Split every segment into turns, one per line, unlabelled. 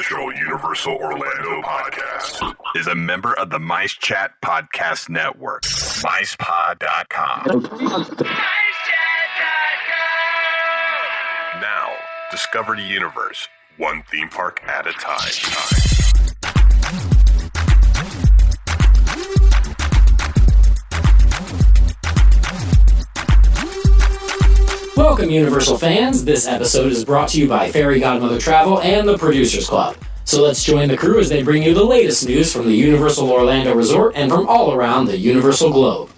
unofficial Universal Orlando podcast is a member of the Mice Chat Podcast Network. MicePod.com. Now, discover the universe, one theme park at a time.
Welcome, Universal fans. This episode is brought to you by Fairy Godmother Travel and the Producers Club. So let's join the crew as they bring you the latest news from the Universal Orlando Resort and from all around the Universal globe.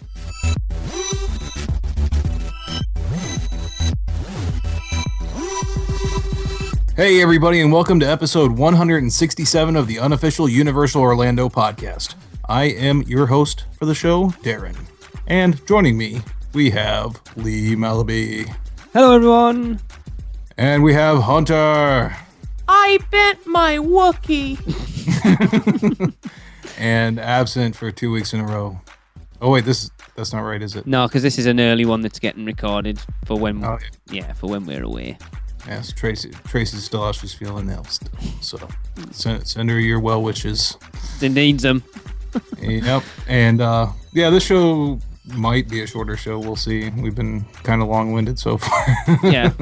Hey everybody, and welcome to episode 167 of the unofficial Universal Orlando podcast. I am your host for the show, Darren. And joining me, we have Lee Malaby.
Hello, everyone.
And we have Hunter.
I bent my Wookiee.
And absent for 2 weeks in a row. Oh wait, that's not right, is it?
No, because this is an early one that's getting recorded for when, for when we're away.
Yes, Tracy's still out. She's feeling ill still. So send her your well wishes.
It needs them.
Yep. And this show might be a shorter show. We'll see. We've been kind of long-winded so far.
Yeah.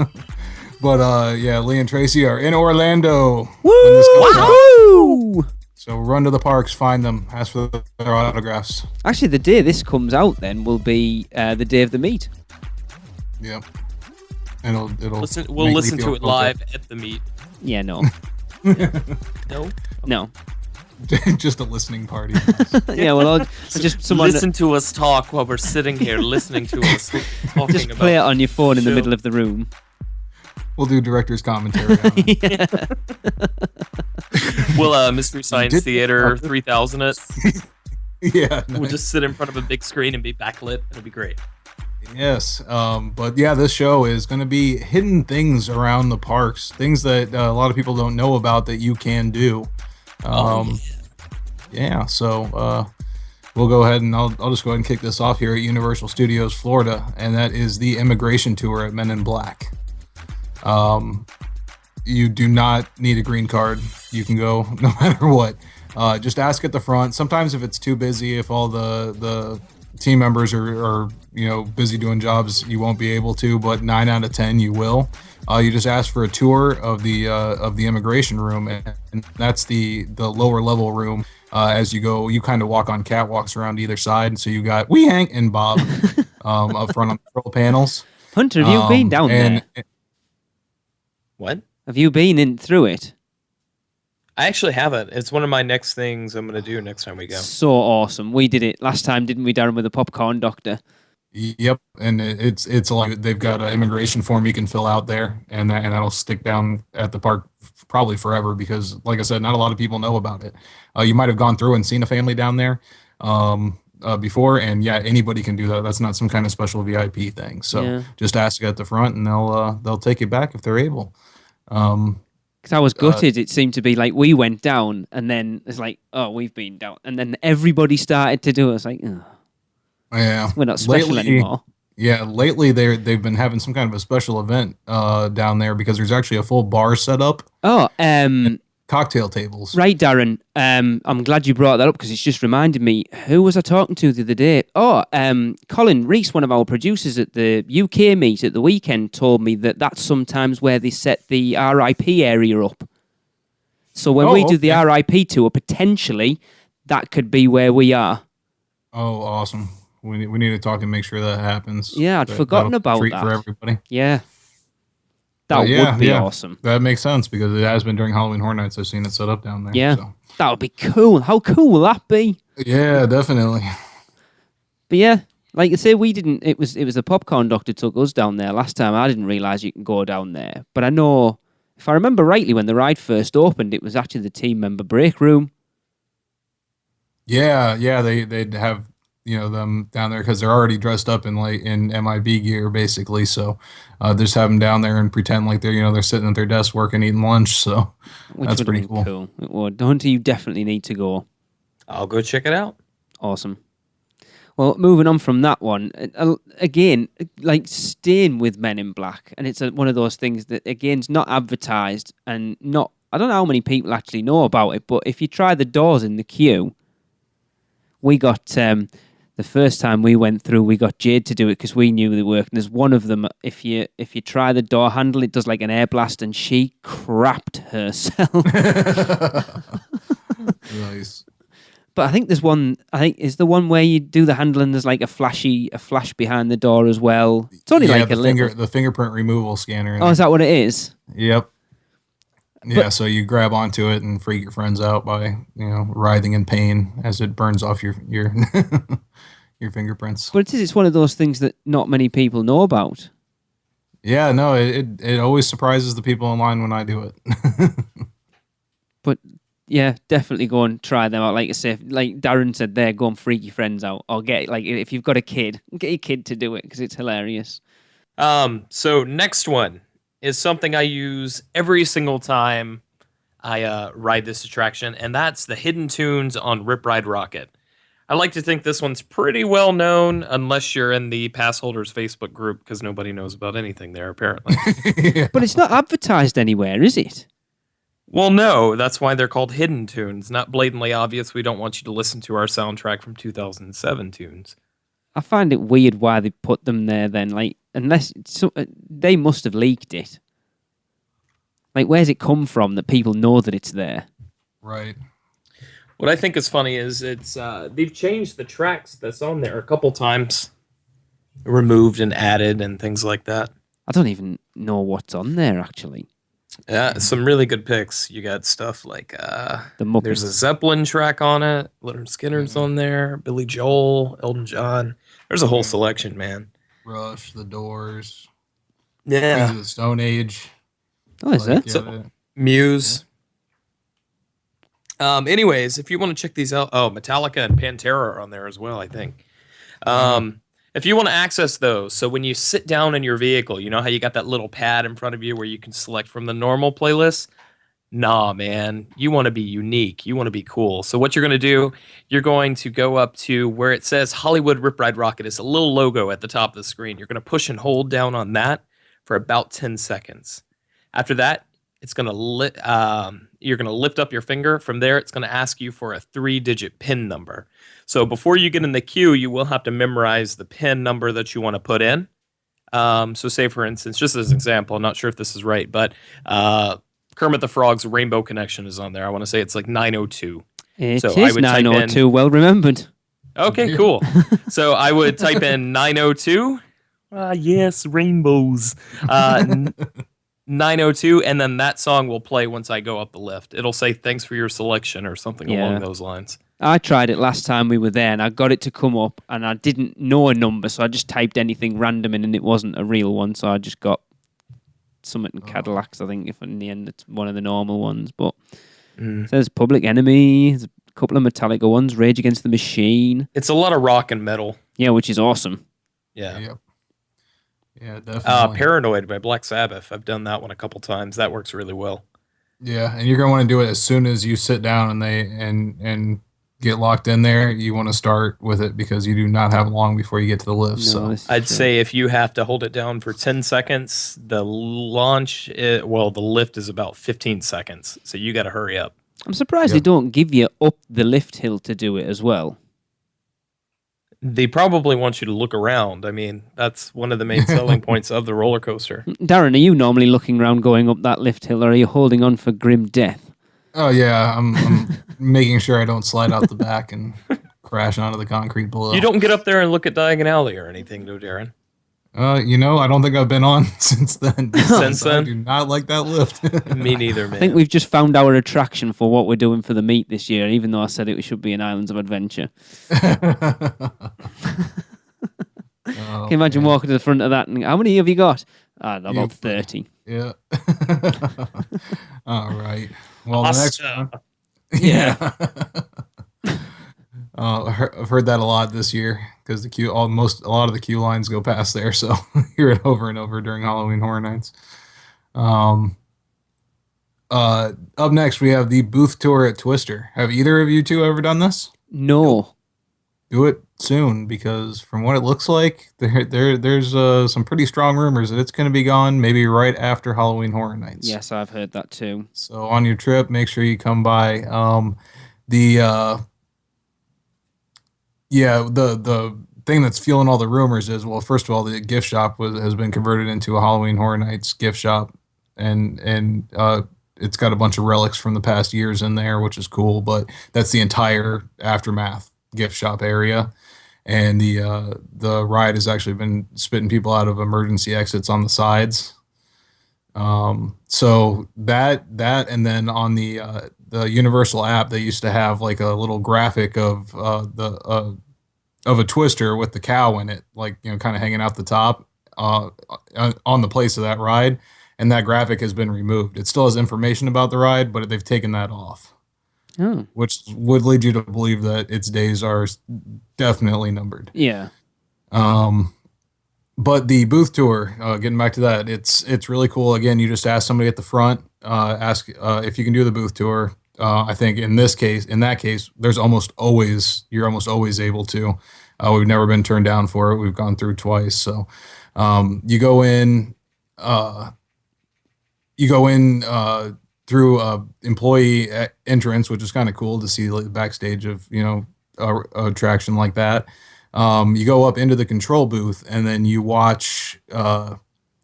But Lee and Tracy are in Orlando.
Woo!
So run to the parks, find them, ask for their autographs.
Actually, the day this comes out then will be the day of the meet.
Yep. And it'll
we'll listen to it live at the meet.
Yeah, no. No.
Just a listening party.
Yeah, well, I'll just someone
listen to us talk while we're sitting here listening to us talking
just
about
play it on your phone in the
show.
middle of the room.
We'll do director's commentary on it.
We'll Mystery Science Theater 3000 it.
Yeah.
We'll just sit in front of a big screen and be backlit. It'll be great.
Yes, but this show is going to be hidden things around the parks, things that a lot of people don't know about that you can do. So we'll go ahead and I'll just go ahead and kick this off here at Universal Studios Florida, and that is the immigration tour at Men in Black. You do not need a green card. You can go no matter what. Just ask at the front. Sometimes if it's too busy, if all the team members are busy doing jobs, you won't be able to, but 9 out of 10 you will. You just ask for a tour of the immigration room, and that's the lower level room. As you go, you kind of walk on catwalks around either side. So you got Hank and Bob up front on the control panels.
Hunter, have you been down there?
What?
Have you been in through it?
I actually haven't. It's one of my next things I'm going to do next time we go.
So awesome. We did it last time, didn't we, Darren, with the popcorn doctor?
Yep, and it's like they've got an immigration form you can fill out there, and that'll stick down at the park probably forever because, like I said, not a lot of people know about it. You might have gone through and seen a family down there before, and anybody can do that. That's not some kind of special VIP thing. So just ask at the front, and they'll take you back if they're able.
Because I was gutted. It seemed to be like we went down, and then it's like, oh, we've been down, and then everybody started to do it. It's like, oh.
Yeah,
we're not special anymore.
Yeah, lately they've been having some kind of a special event down there because there's actually a full bar set up.
Oh,
cocktail tables.
Right, Darren. I'm glad you brought that up because it's just reminded me. Who was I talking to the other day? Oh, Colin Reese, one of our producers at the UK meet at the weekend, told me that that's sometimes where they set the RIP area up. So when we do the RIP tour, potentially that could be where we are.
Oh, awesome. We need to talk and make sure that happens.
Yeah, I'd forgotten about
treat
that.
For everybody.
Yeah. That would be awesome.
That makes sense because it has been during Halloween Horror Nights. I've seen it set up down there.
Yeah.
So.
That would be cool. How cool will that be?
Yeah, definitely.
But yeah, like I say, it was the popcorn doctor took us down there last time. I didn't realise you can go down there. But I know, if I remember rightly, when the ride first opened, it was actually the team member break room.
Yeah, they'd have them down there because they're already dressed up in MIB gear basically. So just have them down there and pretend like they're sitting at their desk working, eating lunch. So that's pretty cool.
It would. Hunter, you definitely need to go.
I'll go check it out.
Awesome. Well, moving on from that one, again, like staying with Men in Black, and it's one of those things that, again, is not advertised and not I don't know how many people actually know about it, but if you try the doors in the queue, we got the first time we went through, we got Jade to do it because we knew they worked. And there's one of them. If you try the door handle, it does like an air blast, and she crapped herself.
Nice.
But I think there's one. I think is the one where you do the handle and there's like a flash behind the door as well. It's only like
the fingerprint removal scanner.
Oh, is that what it is?
Yep. Yeah, so you grab onto it and freak your friends out by, writhing in pain as it burns off your your fingerprints.
But it's one of those things that not many people know about.
Yeah, no, it always surprises the people in line when I do it.
But yeah, definitely go and try them out. Like I say, like Darren said there, go and freak your friends out, or if you've got a kid, get your kid to do it because it's hilarious.
So next one is something I use every single time I ride this attraction, and that's the hidden tunes on Rip Ride Rocket. I like to think this one's pretty well known, unless you're in the pass holders Facebook group, because nobody knows about anything there, apparently.
Yeah.
But it's not advertised anywhere, is it?
Well, no, that's why they're called hidden tunes. Not blatantly obvious. We don't want you to listen to our soundtrack from 2007 tunes.
I find it weird why they put them there then, like, unless they must have leaked it. Like, where's it come from that people know that it's there?
Right.
What I think is funny is they've changed the tracks that's on there a couple times, removed and added and things like that.
I don't even know what's on there, actually.
Yeah, some really good picks. You got stuff like
The Muppets.
there's a Zeppelin track on it, Leonard Skinner's on there, Billy Joel, Elton John. There's a whole selection, man.
Rush, The Doors,
Yeah,
Queens of the Stone Age.
Oh, is it?
So- Muse. Anyways, if you want to check these out, Metallica and Pantera are on there as well, I think. If you want to access those, so when you sit down in your vehicle, you know how you got that little pad in front of you where you can select from the normal playlist? Nah, man. You want to be unique. You want to be cool. So what you're going to do, you're going to go up to where it says Hollywood Rip Ride Rocket. It's a little logo at the top of the screen. You're going to push and hold down on that for about 10 seconds. After that, it's going to you're going to lift up your finger. From there, it's going to ask you for a 3-digit PIN number. So before you get in the queue, you will have to memorize the PIN number that you want to put in. So say, for instance, just as an example, I'm not sure if this is right, but Kermit the Frog's Rainbow Connection is on there. I want to say it's like 902.
It
I
is
would type
902, well remembered.
Okay, cool. So I would type in 902. Yes, rainbows. 902, and then that song will play once I go up the lift. It'll say thanks for your selection or something along those lines.
I tried it last time we were there, and I got it to come up, and I didn't know a number, so I just typed anything random in, and it wasn't a real one, so I just got something in Cadillacs, I think, if in the end it's one of the normal ones. But it says Public Enemy, there's a couple of Metallica ones, Rage Against the Machine.
It's a lot of rock and metal.
Yeah, which is awesome.
Yeah.
Yep. Yeah, definitely.
Paranoid by Black Sabbath. I've done that one a couple times. That works really well.
Yeah, and you're going to want to do it as soon as you sit down and and get locked in there. You want to start with it because you do not have long before you get to the lift.
I'd say if you have to hold it down for 10 seconds, the lift is about 15 seconds. So you got to hurry up.
I'm surprised they don't give you up the lift hill to do it as well.
They probably want you to look around. I mean, that's one of the main selling points of the roller coaster.
Darren, are you normally looking around going up that lift hill, or are you holding on for grim death?
Oh yeah, I'm making sure I don't slide out the back and crash onto the concrete below.
You don't get up there and look at Diagon Alley or anything, do Darren?
I don't think I've been on since then.
Since then?
I do not like that lift.
Me neither, man.
I think we've just found our attraction for what we're doing for the meet this year, even though I said it should be in Islands of Adventure. Can you imagine walking to the front of that and how many have you got? About 30.
Yeah. All right. Well,
awesome.
the next one. Yeah. I've heard that a lot this year because a lot of the queue lines go past there, so hear it over and over during Halloween Horror Nights. Up next, we have the booth tour at Twister. Have either of you two ever done this?
No.
do it soon, because from what it looks like, there's some pretty strong rumors that it's going to be gone maybe right after Halloween Horror Nights.
Yes, I've heard that too.
So on your trip, make sure you come by. The the thing that's fueling all the rumors is, well, first of all, the gift shop has been converted into a Halloween Horror Nights gift shop, and it's got a bunch of relics from the past years in there, which is cool. But that's the entire Aftermath gift shop area, and the ride has actually been spitting people out of emergency exits on the sides. So that and then on the Universal app, they used to have like a little graphic of a twister with the cow in it, like, kind of hanging out the top on the place of that ride, and that graphic has been removed. It still has information about the ride, but they've taken that off.
Oh.
Which would lead you to believe that its days are definitely numbered.
Yeah.
But the booth tour, getting back to that, it's really cool. Again, you just ask somebody at the front, ask if you can do the booth tour. I think in that case, you're almost always able to. We've never been turned down for it. We've gone through twice. So you go in through employee entrance, which is kind of cool to see, like, the backstage of a attraction like that. You go up into the control booth, and then you watch.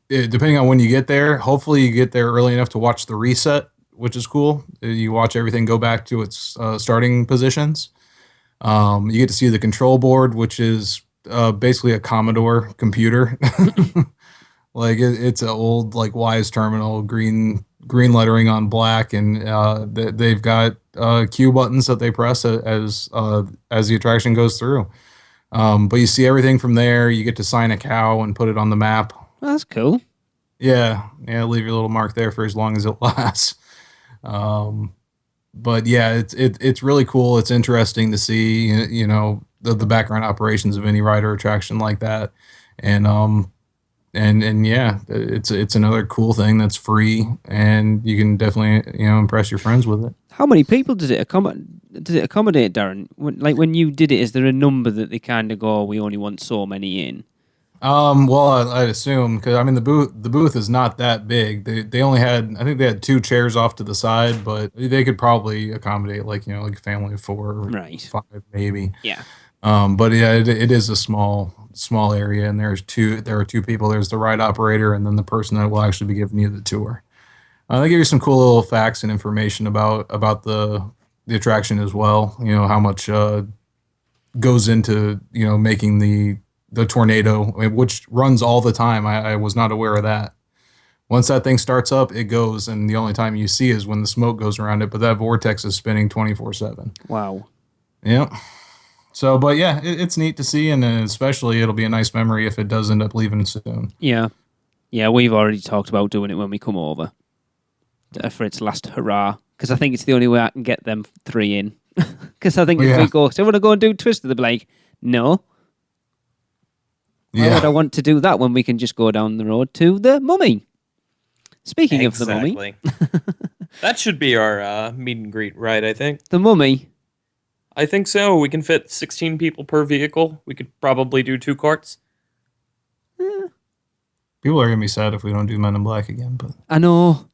Depending on when you get there, hopefully you get there early enough to watch the reset, which is cool. You watch everything go back to its starting positions. You get to see the control board, which is basically a Commodore computer. Like it's an old, like, Wise terminal, green lettering on black, and they've got cue buttons that they press as the attraction goes through. But you see everything from there. You get to sign a cow and put it on the map.
Well, that's cool.
Yeah, leave your little mark there for as long as it lasts. But yeah, it's really cool. It's interesting to see, the background operations of any ride or attraction like that, and yeah, it's another cool thing that's free, and you can definitely impress your friends with it.
How many people does it accommodate, Darren? When you did it, is there a number that they kind of go, we only want so many in?
Well, I'd assume, because the booth is not that big. They only had, I think they had 2 chairs off to the side, but they could probably accommodate like a family of 4,
right,
5 maybe.
Yeah.
But yeah, it is a small area, and there are 2 people. There's the ride operator, and then the person that will actually be giving you the tour. They give you some cool little facts and information about the attraction as well. How much goes into making the tornado, which runs all the time. I was not aware of that. Once that thing starts up, it goes, and the only time you see is when the smoke goes around it. But that vortex is spinning 24/7.
Wow.
Yeah. So, but yeah, it's neat to see, and especially it'll be a nice memory if it does end up leaving soon.
Yeah. Yeah, we've already talked about doing it when we come over for its last hurrah, because I think it's the only way I can get them 3 in. Because I think if we go, so I want to go and do Twister, they'll be like, no. Why would I want to do that when we can just go down the road to the Mummy? Speaking of the Mummy.
That should be our meet and greet ride, I think.
The Mummy?
I think so. We can fit 16 people per vehicle. We could probably do 2 carts.
People are going to be sad if we don't do Men in Black again. But
I know.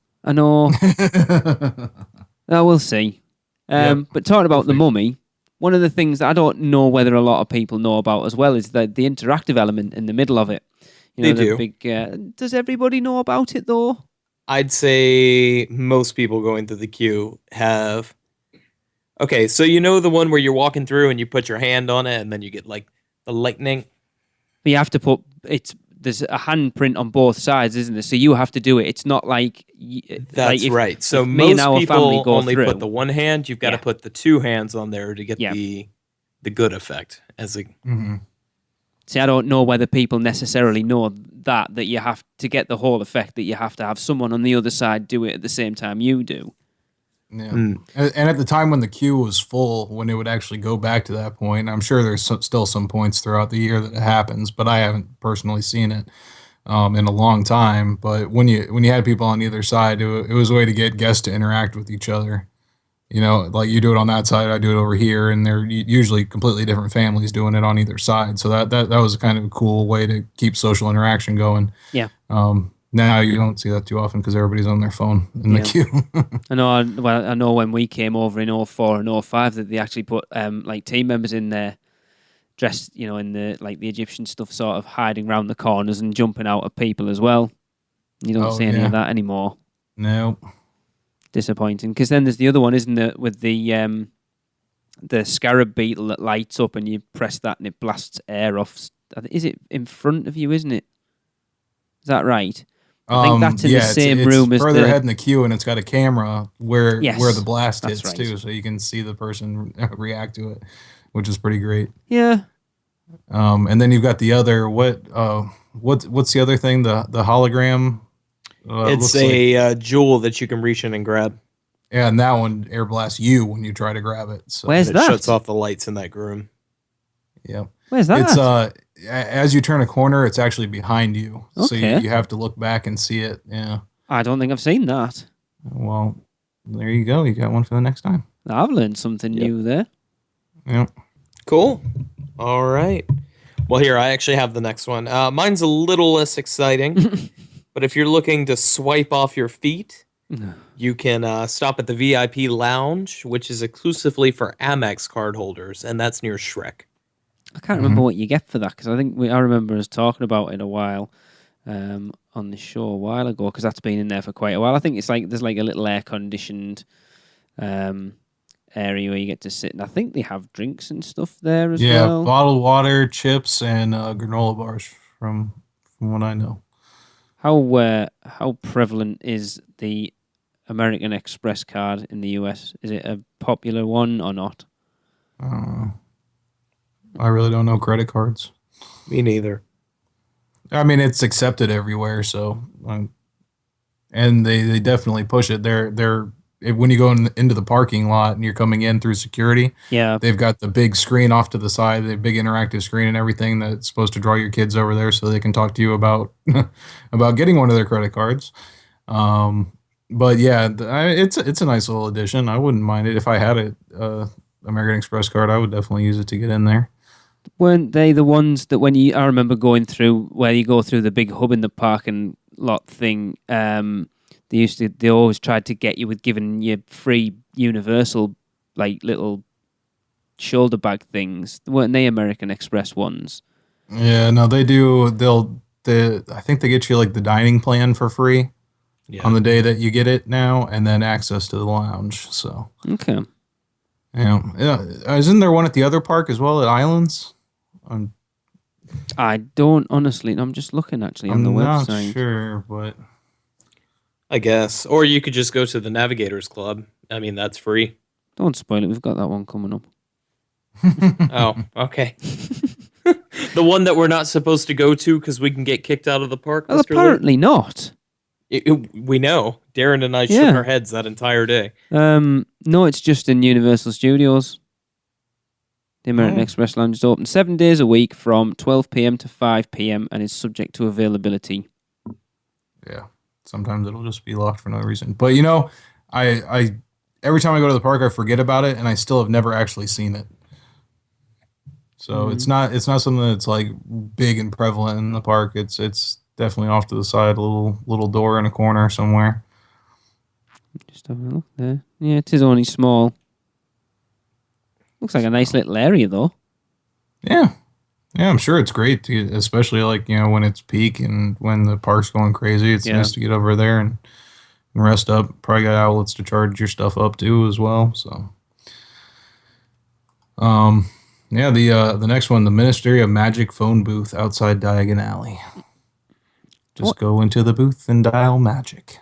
We'll see. But talking about the Mummy, one of the things that I don't know whether a lot of people know about as well is the interactive element in the middle of it.
They do.
Does everybody know about it, though?
I'd say most people going through the queue have... Okay, so the one where you're walking through and you put your hand on it and then you get, like, the lightning?
But you have to there's a handprint on both sides, isn't there? So you have to do it. It's not like...
That's right. So most people only put the one hand. You've got to put the 2 hands on there to get the good effect.
See, I don't know whether people necessarily know that you have to get the whole effect, that you have to have someone on the other side do it at the same time you do.
Yeah. And at the time when the queue was full, when it would actually go back to that point, I'm sure there's still some points throughout the year that it happens, but I haven't personally seen it in a long time. But when you had people on either side, it was a way to get guests to interact with each other. like you do it on that side, I do it over here, and they're usually completely different families doing it on either side. So that was kind of a cool way to keep social interaction going.
Yeah.
Now you don't see that too often because everybody's on their phone in the queue.
I know when we came over in 04 and 05 that they actually put like team members in there dressed, in the the Egyptian stuff, sort of hiding around the corners and jumping out at people as well. You don't see any of that anymore.
No.
Disappointing. Because then there's the other one, isn't there, with the scarab beetle that lights up and you press that and it blasts air off. Is it in front of you, isn't it? Is that right? I think that's in the same room as
further ahead in the queue, and it's got a camera where the blast hits
right.
too, so you can see the person react to it, which is pretty great.
Yeah.
And then you've got the other what's the other thing? The hologram.
It's a jewel that you can reach in and grab.
Yeah, and that one air blasts you when you try to grab it. So
Where's that?
It shuts off the lights in that room.
Yeah.
Where's that?
It's as you turn a corner, it's actually behind you.
Okay.
So you have to look back and see it. Yeah.
I don't think I've seen that.
Well, there you go. You got one for the next time.
I've learned something new there.
Yep.
Cool. All right. Well, here, I actually have the next one. Mine's a little less exciting, but if you're looking to swipe off your feet, you can stop at the VIP lounge, which is exclusively for Amex card holders, and that's near Shrek.
I can't remember what you get for that, because I remember us talking about it a while on the show a while ago, because that's been in there for quite a while. I think it's there's a little air-conditioned area where you get to sit, and I think they have drinks and stuff there as well.
Yeah, bottled water, chips, and granola bars from what I know.
How prevalent is the American Express card in the US? Is it a popular one or not?
I really don't know credit cards.
Me neither.
I mean, it's accepted everywhere, so and they definitely push it. They're when you go into the parking lot and you're coming in through security, they've got the big screen off to the side, the big interactive screen and everything that's supposed to draw your kids over there so they can talk to you about about getting one of their credit cards. But yeah, it's a nice little addition. I wouldn't mind it if I had a American Express card. I would definitely use it to get in there.
Weren't they the ones that I remember going through where you go through the big hub in the parking lot thing? They always tried to get you with giving you free universal little shoulder bag things. Weren't they American Express ones?
Yeah, no, they do. I think they get you the dining plan for free on the day that you get it now, and then access to the lounge. So
okay.
Yeah. Isn't there one at the other park as well at Islands?
I don't honestly. I'm just looking actually on the website.
I'm not sure, but
I guess. Or you could just go to the Navigators Club. I mean, that's free.
Don't spoil it. We've got that one coming up.
Oh, okay. The one that we're not supposed to go to because we can get kicked out of the park.
Well, apparently not.
We know. Darren and I shook our heads that entire day.
No, it's just in Universal Studios. The American Express Lounge is open 7 days a week from 12 p.m. to 5 p.m. and is subject to availability.
Yeah, sometimes it'll just be locked for no reason. But I every time I go to the park, I forget about it, and I still have never actually seen it. So it's not something that's big and prevalent in the park. It's definitely off to the side, a little door in a corner somewhere.
Just having a look there. Yeah, it is only small. Looks like a nice little area, though.
Yeah. Yeah, I'm sure it's great, especially when it's peak and when the park's going crazy. It's nice to get over there and rest up. Probably got outlets to charge your stuff up too as well. So, the next one, the Ministry of Magic phone booth outside Diagon Alley. Just go into the booth and dial magic.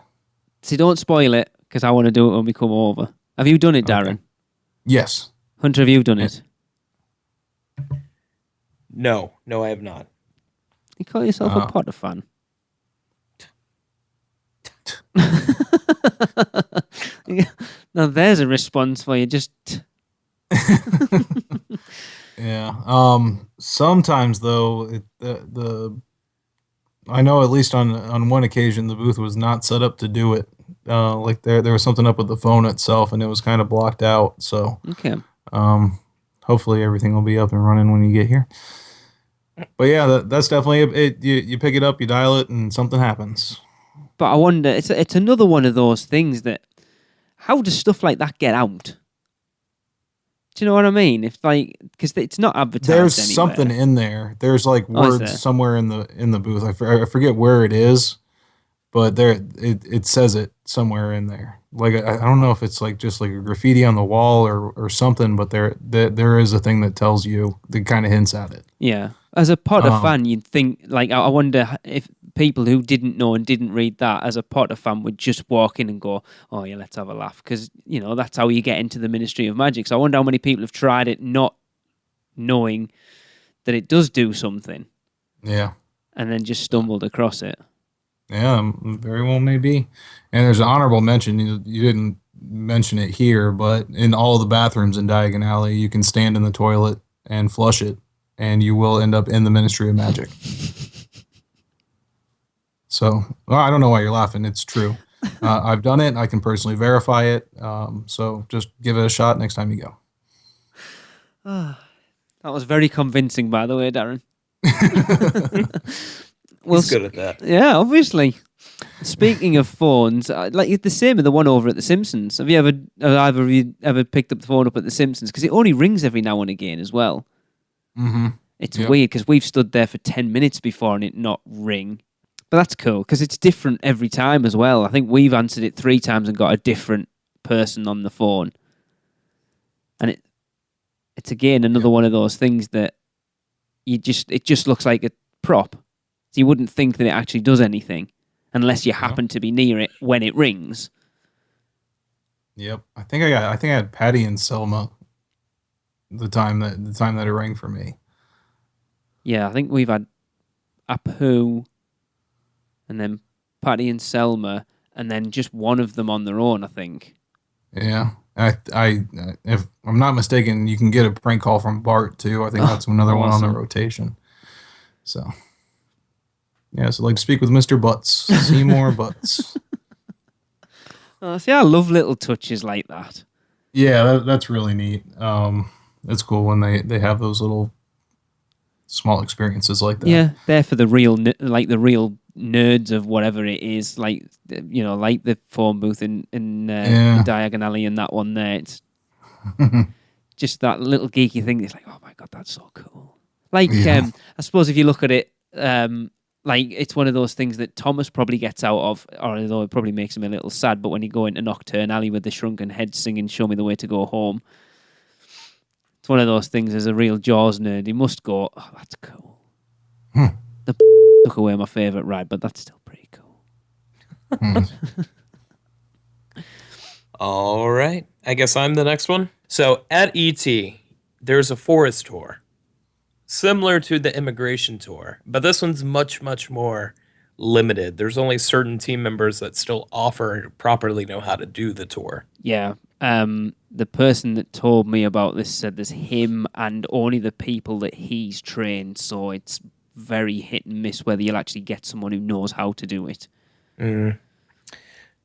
See, don't spoil it because I want to do it when we come over. Have you done it, Darren?
Okay. Yes.
Hunter, have you done it?
No, I have not.
You call yourself a Potter fan? Now there's a response for you. Just
yeah. Sometimes though, I know at least on one occasion the booth was not set up to do it. Like there was something up with the phone itself, and it was kind of blocked out. So
Okay.
hopefully everything will be up and running when you get here. But yeah, that's definitely it. You pick it up, you dial it, and something happens.
But I wonder, it's another one of those things that, how does stuff like that get out? Do you know what I mean? If like, because it's not advertised
There's
anywhere.
something in there. There's like
Oh, is there?
words somewhere in the booth. I forget where it is, but it says it somewhere in there. Like I don't know if it's like just like a graffiti on the wall or something, but there is a thing that tells you, that kind of hints at it.
Yeah. As a Potter fan, you'd think, like, I wonder if people who didn't know and didn't read that as a Potter fan would just walk in and go, oh, yeah, let's have a laugh. Because, you know, that's how you get into the Ministry of Magic. So I wonder how many people have tried it not knowing that it does do something.
Yeah.
And then just stumbled across it.
Yeah, very well may be. And there's an honorable mention. You didn't mention it here, but in all the bathrooms in Diagon Alley, you can stand in the toilet and flush it, and you will end up in the Ministry of Magic. So, well, I don't know why you're laughing. It's true. I've done it. I can personally verify it. So just give it a shot next time you go.
That was very convincing, by the way, Darren.
He's good at that.
Yeah, obviously. Speaking of phones, like the same with the one over at The Simpsons. Have you ever, either of you ever picked up the phone up at The Simpsons? Because it only rings every now and again as well.
Mm-hmm.
It's weird because we've stood there for 10 minutes before and it not ring. But that's cool because it's different every time as well. I think we've answered it 3 times and got a different person on the phone. And it's again another one of those things that it just looks like a prop. So you wouldn't think that it actually does anything unless you happen to be near it when it rings.
Yep. I think I had Patty and Selma the time that it rang for me.
Yeah, I think we've had Apu and then Patty and Selma and then just one of them on their own, I think.
Yeah. I if I'm not mistaken, you can get a prank call from Bart too. I think that's another one on the rotation. So yeah, so like to speak with Mr. Butts, Seymour Butts.
Oh, see, I love little touches like that.
Yeah, that's really neat. It's cool when they have those little small experiences like that.
Yeah, they're for the real nerds of whatever it is, like like the phone booth in Diagon Alley and that one there. It's just that little geeky thing. It's like, oh my god, that's so cool. Like, I suppose if you look at it, like it's one of those things that Thomas probably gets out of, or although it probably makes him a little sad. But when you go into Nocturne Alley with the shrunken head singing "Show Me the Way to Go Home," it's one of those things. As a real Jaws nerd, he must go, "Oh, that's cool." The took away my favourite ride, but that's still pretty cool.
All right. I guess I'm the next one. So at ET, there's a forest tour. Similar to the immigration tour, but this one's much, much more limited. There's only certain team members that still offer and properly know how to do the tour.
Yeah. The person that told me about this said there's him and only the people that he's trained, so it's very hit and miss whether you'll actually get someone who knows how to do it.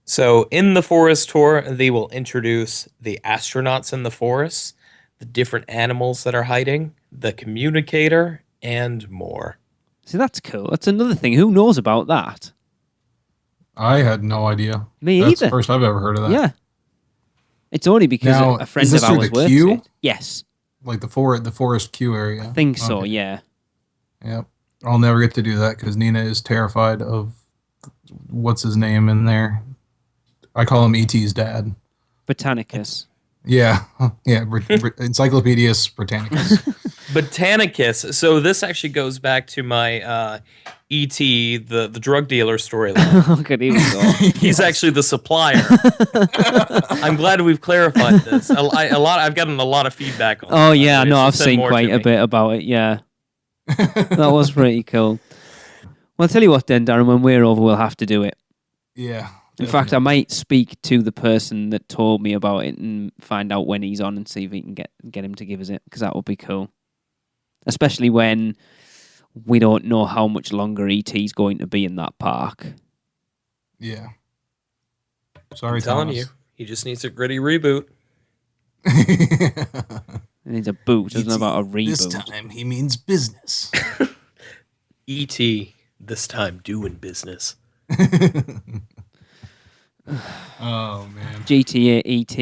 So in the forest tour, they will introduce the astronauts in the forest, the different animals that are hiding, the communicator, and more.
See, that's cool. That's another thing. Who knows about that?
I had no idea.
Me
That's
either.
the first I've ever heard of that.
Yeah. It's only because
Now,
a friend
is this
of
through
ours
the
works
queue?
it. Yes.
Like the forest queue area.
I think so,
Okay.
yeah.
Yep. I'll never get to do that because Nina is terrified of what's his name in there. I call him E.T.'s dad.
Botanicus.
Yeah. Yeah. Encyclopedias Britannicus.
Botanicus. So this actually goes back to my E.T., the drug dealer storyline.
Okay, here we go.
He's actually the supplier. I'm glad we've clarified this. I've gotten a lot of feedback on
Oh,
it,
yeah,
by the way,
no,
so
I've
send
seen
more
quite
to
a
me.
bit about it, yeah. That was pretty cool. Well, I'll tell you what then, Darren, when we're over, we'll have to do it.
Yeah.
In fact, I might speak to the person that told me about it and find out when he's on and see if we can get him to give us it, because that would be cool. Especially when we don't know how much longer E.T.'s going to be in that park.
Yeah. Sorry,
I'm telling
Thomas.
you, he just needs a gritty reboot.
It needs a boot. Doesn't know about a reboot.
This time he means business.
E.T. This time doing business.
Oh man.
GTA ET.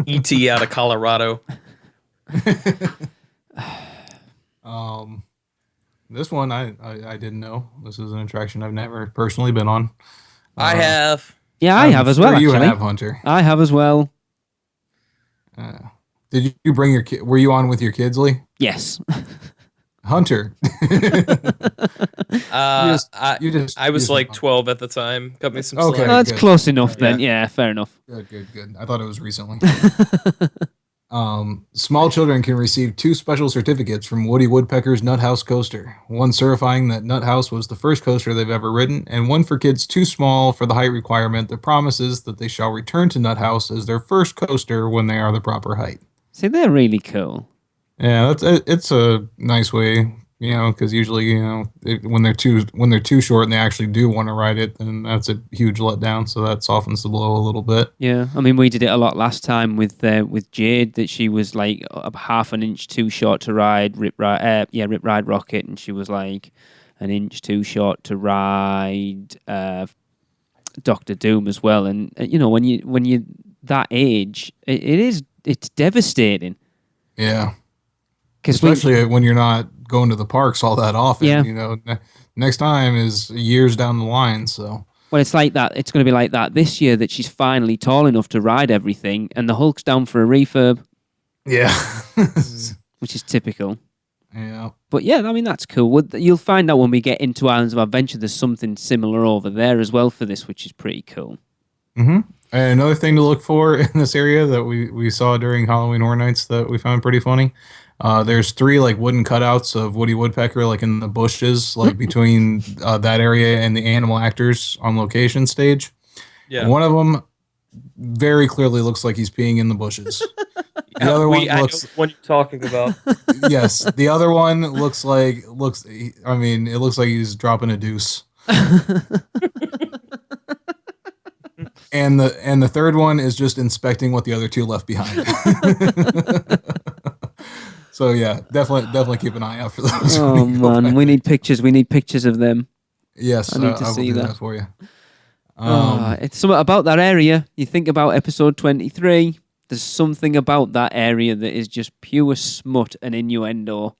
E.T. out of Colorado.
This one I didn't know. This is an attraction I've never personally been on.
I have.
Yeah, I have as well.
Sure you
Actually,
have, Hunter.
I have as well.
Did you bring your kid? Were you on with your kids, Lee?
Yes.
Hunter.
I was like 12 at the time. Cut me some
Okay.
slack.
That's
good.
close enough then. Yeah, fair enough.
Good. I thought it was recently. Small children can receive 2 special certificates from Woody Woodpecker's Nut House coaster. One certifying that Nut House was the first coaster they've ever ridden, and one for kids too small for the height requirement that promises that they shall return to Nut House as their first coaster when they are the proper height.
See, they're really cool.
Yeah, it's a nice way, because usually, when they're too short and they actually do want to ride it, then that's a huge letdown. So that softens the blow a little bit.
Yeah, I mean, we did it a lot last time with Jade, that she was like half an inch too short to ride Rip Ride Rocket, and she was like an inch too short to ride Doctor Doom as well. And when you that age, it's devastating.
Yeah. Especially when you're not going to the parks all that often.
Yeah.
Next time is years down the line. So.
Well, it's like that. It's going to be like that this year, that she's finally tall enough to ride everything, and the Hulk's down for a refurb.
Yeah.
Which is typical.
Yeah.
But yeah, I mean, that's cool. You'll find out when we get into Islands of Adventure, there's something similar over there as well for this, which is pretty cool.
Mm-hmm. And another thing to look for in this area that we saw during Halloween Horror Nights that we found pretty funny. There's 3 like wooden cutouts of Woody Woodpecker like in the bushes, like between that area and the animal actors on location stage. Yeah. One of them very clearly looks like he's peeing in the bushes. The other one looks.
I know what you're talking about.
Yes, the other one it looks like he's dropping a deuce. And the third one is just inspecting what the other 2 left behind. So yeah, definitely keep an eye out for those.
Oh man, we need pictures. We need pictures of them.
Yes,
I need to see
that for you.
It's something about that area. You think about episode 23. There's something about that area that is just pure smut and innuendo.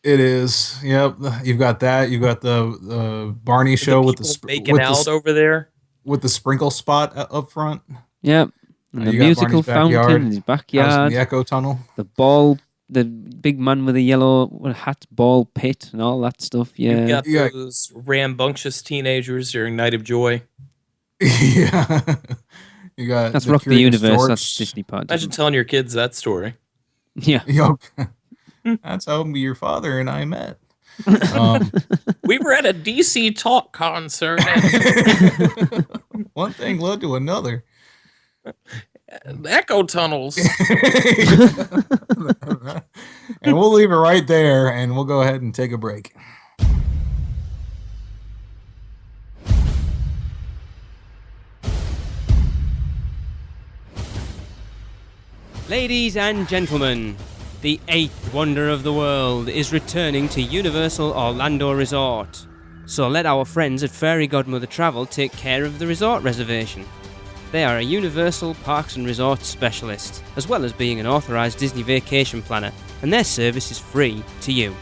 It is. Yep. You've got that. You've got the Barney show with the
over there
with the sprinkle spot up front.
Yep. And the musical fountain in his backyard.
The echo tunnel.
The big man with a yellow hat, ball pit, and all that stuff. Yeah.
You've got those rambunctious teenagers during Night of Joy.
Yeah. You got
that's Rock the Universe. That's Disney part.
Imagine telling your kids that story.
Yeah.
That's how your father and I met.
We were at a DC Talk concert.
One thing led to another.
Echo tunnels.
And we'll leave it right there, and we'll go ahead and take a break.
Ladies and gentlemen, the 8th wonder of the world is returning to Universal Orlando Resort. So let our friends at Fairy Godmother Travel take care of the resort reservation. They are a Universal Parks and Resorts specialist, as well as being an authorised Disney vacation planner, and their service is free to you.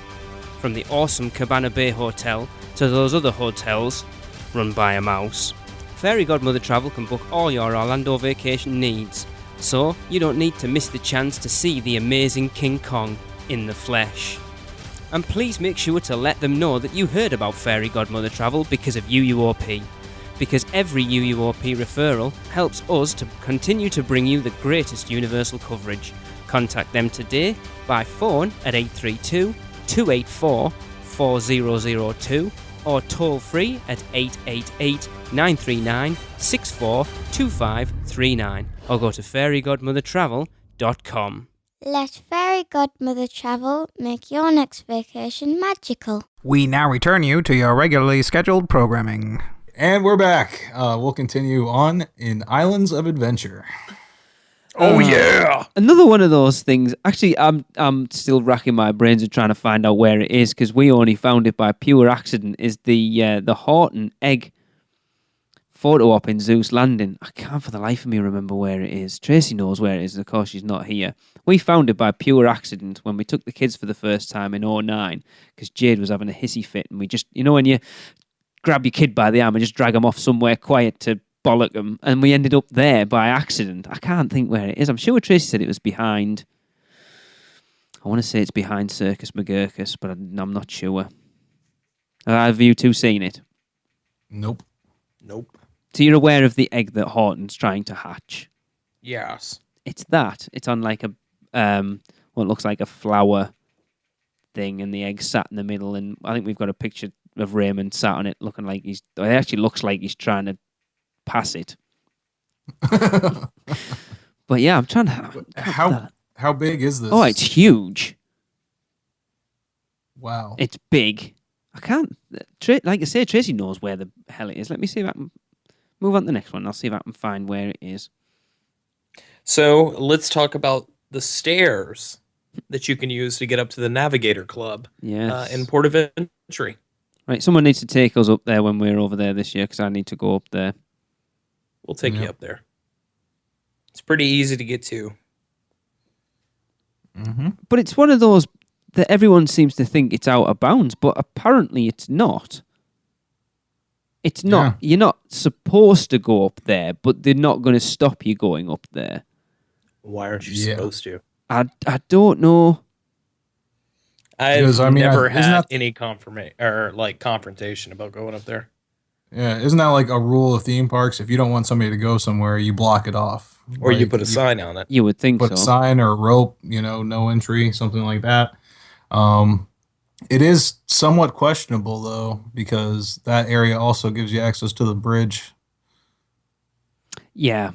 From the awesome Cabana Bay Hotel to those other hotels run by a mouse, Fairy Godmother Travel can book all your Orlando vacation needs, so you don't need to miss the chance to see the amazing King Kong in the flesh. And please make sure to let them know that you heard about Fairy Godmother Travel because of UUOP. Because every UUOP referral helps us to continue to bring you the greatest Universal coverage. Contact them today by phone at 832-284-4002 or toll free at 888-939-642539 or go to fairygodmothertravel.com.
Let Fairy Godmother Travel make your next vacation magical.
We now return you to your regularly scheduled programming.
And we're back. We'll continue on in Islands of Adventure.
Oh yeah.
Another one of those things. Actually, I'm still racking my brains and trying to find out where it is because we only found it by pure accident. Is the Horton egg photo op in Zeus Landing? I can't for the life of me remember where it is. Tracy knows where it is. Of course, she's not here. We found it by pure accident when we took the kids for the first time in '09 because Jade was having a hissy fit, and we just, when you grab your kid by the arm and just drag them off somewhere quiet to bollock them, and we ended up there by accident. I can't think where it is. I'm sure Tracy said it was behind. I want to say it's behind Circus McGurkus, but I'm not sure. Have you two seen it?
Nope.
So you're aware of the egg that Horton's trying to hatch?
Yes.
It's that. It's on like a what looks like a flower thing, and the egg sat in the middle. And I think we've got a picture of Raymond sat on it, looking like it actually looks like he's trying to pass it. But yeah, I'm trying to.
How big is this?
Oh, it's huge.
Wow.
It's big. I can't. Like I say, Tracy knows where the hell it is. Let me see if I can move on to the next one. I'll see if I can find where it is.
So let's talk about the stairs that you can use to get up to the Navigator Club in Port of Entry.
Right, someone needs to take us up there when we're over there this year because I need to go up there.
We'll take you up there. It's pretty easy to get to.
Mm-hmm.
But it's one of those that everyone seems to think it's out of bounds, but apparently it's not. It's not. Yeah. You're not supposed to go up there, but they're not going to stop you going up there.
Why aren't you supposed to?
I don't know.
I've never had any confrontation about going up there.
Yeah, isn't that like a rule of theme parks? If you don't want somebody to go somewhere, you block it off.
Or you put a sign on it.
You would think so.
Put a sign or a rope, no entry, something like that. It is somewhat questionable, though, because that area also gives you access to the bridge.
Yeah.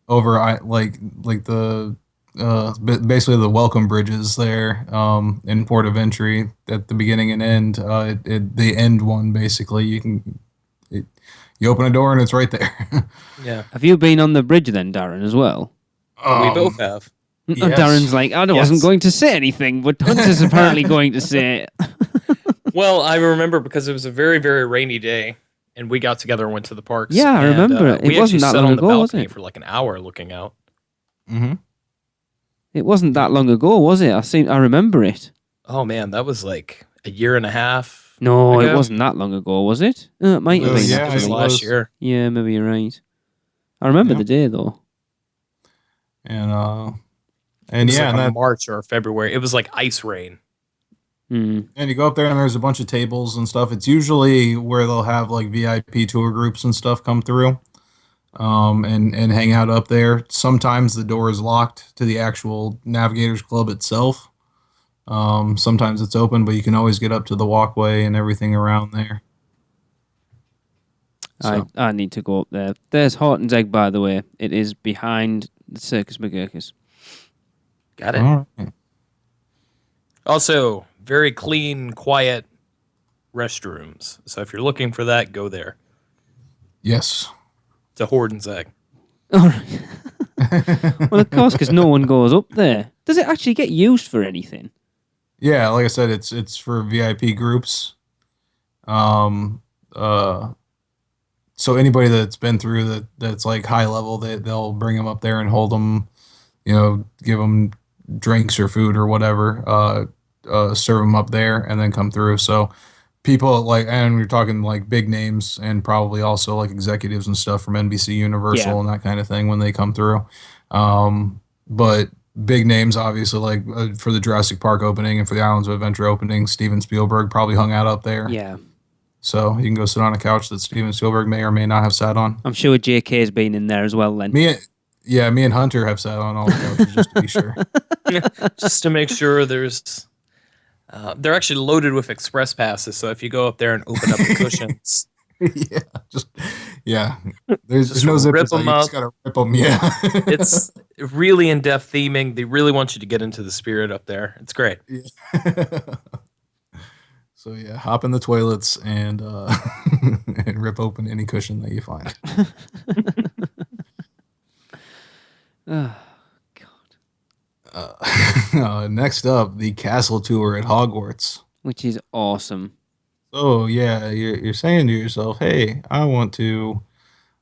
Over, the... basically the welcome bridges there in Port of Entry at the beginning and end. The end one, basically, you open a door and it's right there.
Yeah.
Have you been on the bridge then, Darren, as well?
We both have.
Yes.
Darren's like, I wasn't going to say anything, but Hunter's apparently going to say it.
Well, I remember because it was a very, very rainy day, and we got together and went to the parks.
Yeah, I remember it. It wasn't that long ago, was it?
For like an hour looking out.
Mm-hmm.
It wasn't that long ago, was it? I remember it.
Oh man, that was like a year and a half.
No,
ago.
It wasn't that long ago, was it? It might have been.
Yeah,
it was last year.
Yeah, maybe you're right. I remember the day though.
And yeah,
like March or February. It was like ice rain.
Mm.
And you go up there and there's a bunch of tables and stuff. It's usually where they'll have like VIP tour groups and stuff come through. And hang out up there. Sometimes the door is locked to the actual Navigators Club itself. Sometimes it's open, but you can always get up to the walkway and everything around there.
So. I need to go up there. There's Horton's Egg, by the way. It is behind the Circus McGurkus.
Got it.
Right.
Also, very clean, quiet restrooms. So if you're looking for that, go there.
Yes.
To Horton's Egg.
All right. Well, of course, because no one goes up there. Does it actually get used for anything?
Yeah, like I said, it's for VIP groups. So anybody that's been through that's like high level, they'll bring them up there and hold them, give them drinks or food or whatever, serve them up there and then come through. So people and we're talking like big names and probably also like executives and stuff from NBC Universal and that kind of thing when they come through. But big names, obviously, like for the Jurassic Park opening and for the Islands of Adventure opening, Steven Spielberg probably hung out up there.
Yeah.
So you can go sit on a couch that Steven Spielberg may or may not have sat on.
I'm sure JK's been in there as well then.
Me and Hunter have sat on all the couches just to be sure.
Just to make sure there's... they're actually loaded with express passes, so if you go up there and open up the cushions...
There's no zippers. You just gotta rip them. Yeah,
it's really in-depth theming. They really want you to get into the spirit up there. It's great.
Yeah. So yeah, hop in the toilets and and rip open any cushion that you find.
Oh,
Next up, the castle tour at Hogwarts.
which is awesome.
So yeah, you're saying to yourself, "Hey, I want to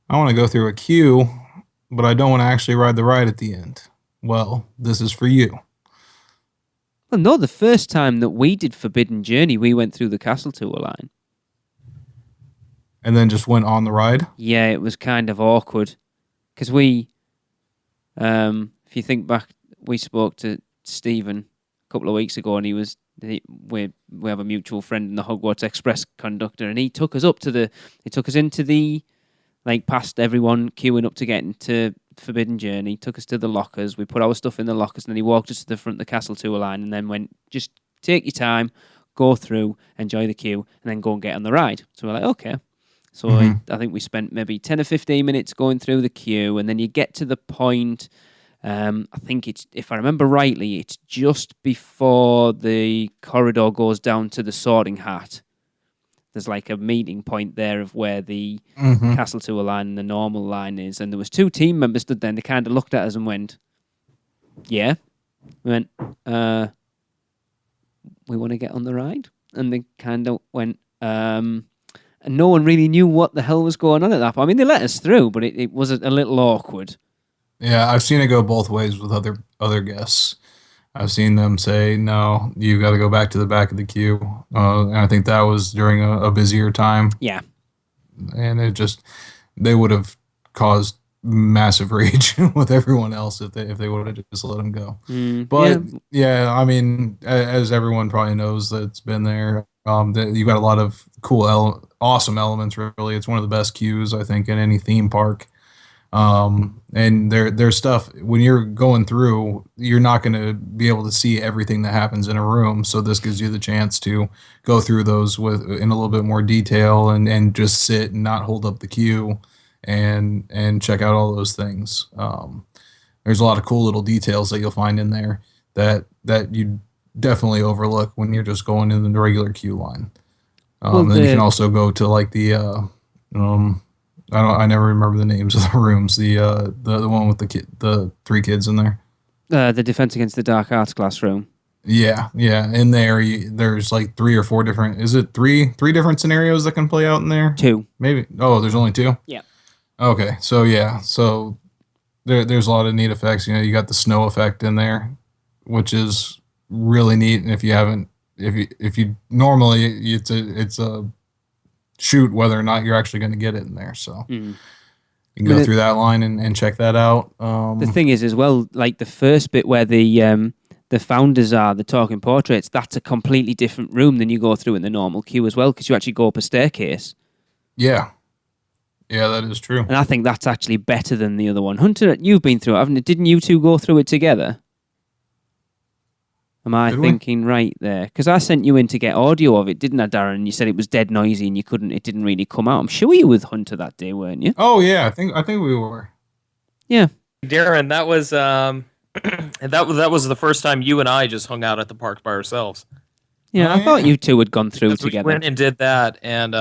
go through a queue, but I don't want to actually ride the ride at the end." Well, this is for you.
Well, no, the first time that we did Forbidden Journey, we went through the castle tour line.
And then just went on the ride.
Yeah, it was kind of awkward because if you think back, we spoke to Stephen a couple of weeks ago, and we have a mutual friend in the Hogwarts Express conductor, and he took us into the like past everyone queuing up to get into Forbidden Journey, took us to the lockers. We put our stuff in the lockers, and then he walked us to the front of the castle tour line, and then went, just take your time, go through, enjoy the queue, and then go and get on the ride. So we're like, okay. So I think we spent maybe 10 or 15 minutes going through the queue, and then you get to the point. I think it's, if I remember rightly, it's just before the corridor goes down to the Sorting Hat. There's like a meeting point there of where the castle tour line and the normal line is, and there was two team members stood there, and they kind of looked at us and went, "Yeah." We went, "We want to get on the ride," and they kind of went, and no one really knew what the hell was going on at that point. I mean, they let us through, but it was a little awkward.
Yeah, I've seen it go both ways with other guests. I've seen them say, "No, you got to go back to the back of the queue," and I think that was during a busier time.
Yeah,
and they would have caused massive rage with everyone else if they would have just let them go. But yeah, I mean, as everyone probably knows that's been there, you got a lot of cool, awesome elements. Really, it's one of the best queues I think in any theme park. And there's stuff when you're going through, you're not going to be able to see everything that happens in a room. So this gives you the chance to go through those in a little bit more detail and just sit and not hold up the queue and check out all those things. There's a lot of cool little details that you'll find in there that you definitely overlook when you're just going in the regular queue line. And then you can also go to like the, I never remember the names of the rooms. The one with the three kids in there.
The Defense Against the Dark Arts classroom.
Yeah. In there, there's like 3 or 4 different. Is it three different scenarios that can play out in there?
2,
maybe. Oh, there's only 2.
Yeah.
Okay, so yeah, so there's a lot of neat effects. You know, you got the snow effect in there, which is really neat. And if you normally it's a shoot whether or not you're actually going to get it in there. So you can go through that line and check that out.
The thing is as well, like the first bit where the founders are, the talking portraits, that's a completely different room than you go through in the normal queue as well, because you actually go up a staircase.
Yeah, that is true.
And I think that's actually better than the other one. Hunter, you've been through it, haven't you? Didn't you two go through it together? Am I thinking right there? Because I sent you in to get audio of it, didn't I, Darren? And you said it was dead noisy and it didn't really come out. I'm sure you were with Hunter that day, weren't you?
Oh yeah, I think we were.
Yeah.
Darren, that was that was the first time you and I just hung out at the park by ourselves.
Yeah, I thought you two had gone through together.
We went and did that, and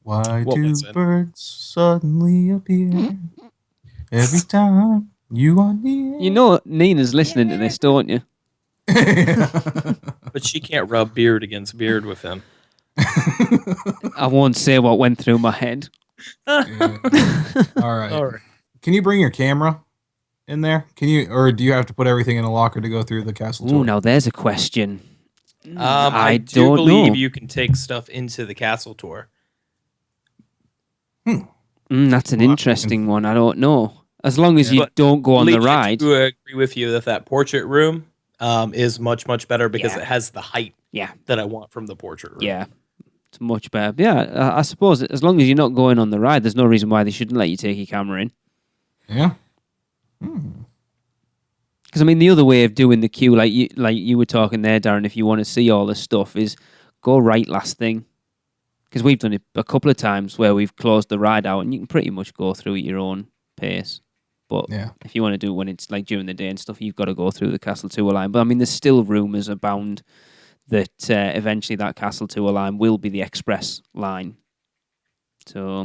why do birds suddenly appear every time you are near?
You know Nina's listening to this, don't you?
But she can't rub beard against beard with him.
I won't say what went through my head.
Yeah. All right. Can you bring your camera in there? Or do you have to put everything in a locker to go through the castle tour?
Oh, now there's a question.
I do believe you can take stuff into the castle tour.
That's an interesting one. I don't know. As long as you don't go on the ride.
I agree with you that portrait room is much, much better because it has the height that I want from the portrait room.
Yeah, it's much better. Yeah, I suppose as long as you're not going on the ride, there's no reason why they shouldn't let you take your camera in.
Yeah.
Because I mean, the other way of doing the queue, like you were talking there, Darren, if you want to see all this stuff, is go right last thing. Because we've done it a couple of times where we've closed the ride out, and you can pretty much go through at your own pace. But if you want to do it when it's like during the day and stuff, you've got to go through the castle tour line. But I mean, there's still rumours abound that eventually that Castle Tour line will be the express line. So,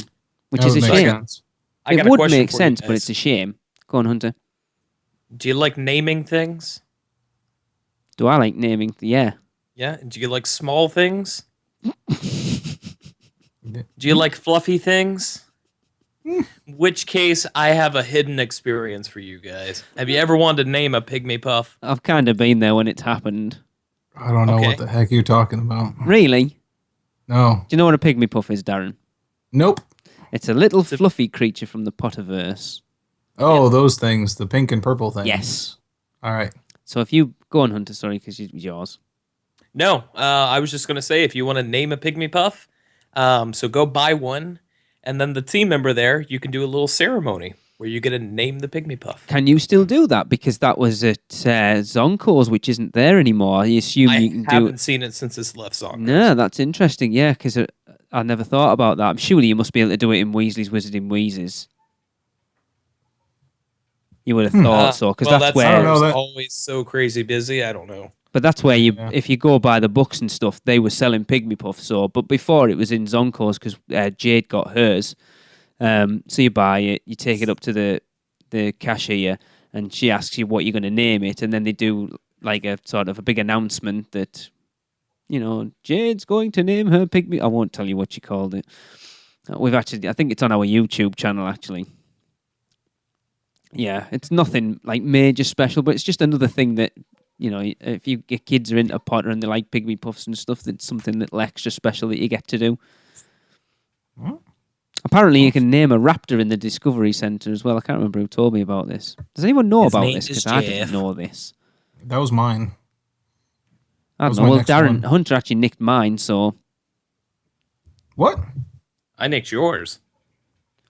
which
That
is a
would make
shame.
sense.
I got
It
a
would
question
make
for you
sense, but
guys.
it's a shame. Go on, Hunter.
Do you like naming things?
Do I like naming? Yeah.
Yeah. Do you like small things? Do you like fluffy things? In which case, I have a hidden experience for you guys. Have you ever wanted to name a pygmy puff?
I've kind of been there when it's happened.
I don't know
Okay.
what the heck you're talking about.
Really?
No.
Do you know what a pygmy puff is, Darren?
Nope.
It's a little fluffy creature from the Potterverse.
Oh, those things, the pink and purple things.
Yes.
All right.
So if you go on, Hunter, sorry, because it was yours.
No, I was just going to say if you want to name a pygmy puff, so go buy one, and then the team member there, you can do a little ceremony where you get to name the pygmy puff.
Can you still do that? Because that was at Zonco's, which isn't there anymore. I assume
I
you can do
haven't
it.
seen it since it's left song.
No, that's interesting. Yeah, because I never thought about that. Surely you must be able to do it in Weasley's Wizarding Wheezes. You would have thought so, because
well,
that's
I don't
where.
know that-
always so crazy busy. I don't know.
But that's where you,
Yeah.
if you go buy the books and stuff, they were selling pygmy puffs. So, but before it was in Zonco's because Jade got hers. So you buy it, you take it up to the cashier, and she asks you what you're going to name it, and then they do like a sort of a big announcement that, you know, Jade's going to name her pygmy. I won't tell you what she called it. We've actually, I think it's on our YouTube channel actually. Yeah, it's nothing like major special, but it's just another thing that, you know, if your kids are into Potter and they like pygmy puffs and stuff, that's something little extra special that you get to do. Apparently, you can name a raptor in the Discovery Centre as well. I can't remember who told me about this. Does anyone know
His
about
name
this?
is
Because I
Jeff.
didn't know this.
That was mine.
I
was
don't know.
my
Well,
next
Darren
one.
Hunter actually nicked mine, so.
What?
I nicked yours.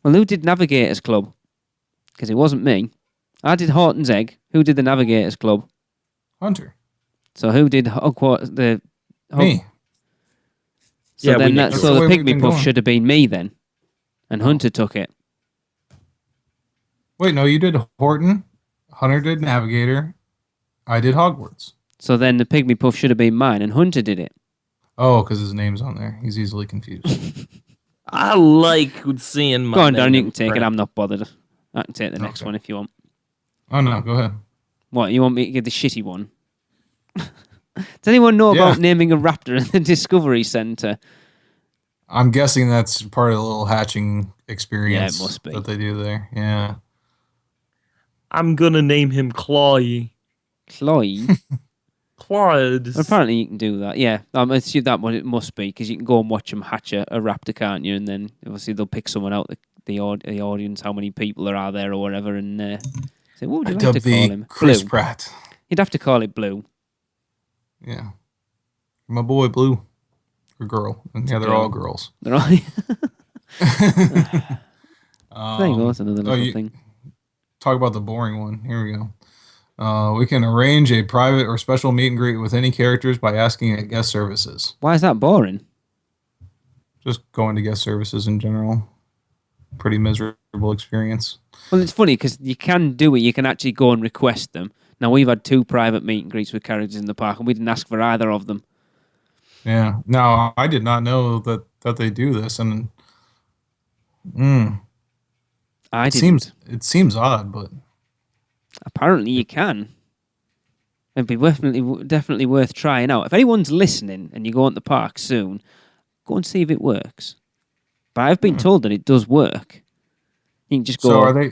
Well, who did Navigators Club? Because it wasn't me. I did Horton's Egg. Who did the Navigators Club?
Hunter.
So who did Hogwarts?
Me.
So
Yeah, we
then
nicked
that,
yours.
so the
That's the way we've
pygmy
been
puff
going.
should have been me then, and Hunter took it.
Wait, no, you did Horton. Hunter did Navigator. I did Hogwarts.
So then the pygmy puff should have been mine, and Hunter did it.
Oh, because his name's on there. He's easily confused.
I like seeing my
Go on,
name
Darren, you
in
can take it.
print.
I'm not bothered. I can take the next
Okay.
one if you want.
Oh, no, go ahead.
What, you want me to give the shitty one? Does anyone know
Yeah.
about naming a raptor in the Discovery Centre?
I'm guessing that's part of the little hatching experience
must be.
that they do there. Yeah.
I'm gonna name him Clay.
Chloe?
Claude.
Well, apparently you can do that. Yeah, I'm assuming that one it must be, because you can go and watch them hatch a raptor, can't you? And then obviously they'll pick someone out, the audience, how many people there are there or whatever, and say, what would
I
you like to
dubbed
call
the
him?
Chris
Blue.
Pratt.
You'd have to call it Blue.
Yeah. My boy Blue. Or girl. And yeah, they're
girl.
all girls.
They're all- there you go, that's another little thing.
Talk about the boring one. Here we go. We can arrange a private or special meet and greet with any characters by asking at guest services.
Why is that boring?
Just going to guest services in general. Pretty miserable experience.
Well, it's funny because you can do it. You can actually go and request them. Now, we've had 2 private meet and greets with characters in the park, and we didn't ask for either of them.
Yeah. Now, I did not know that they do this, and
I
it
didn't.
seems odd, but
Apparently, you can. It'd be definitely worth trying out. If anyone's listening and you go on the park soon, go and see if it works. But I've been told that it does work. You can just go.
so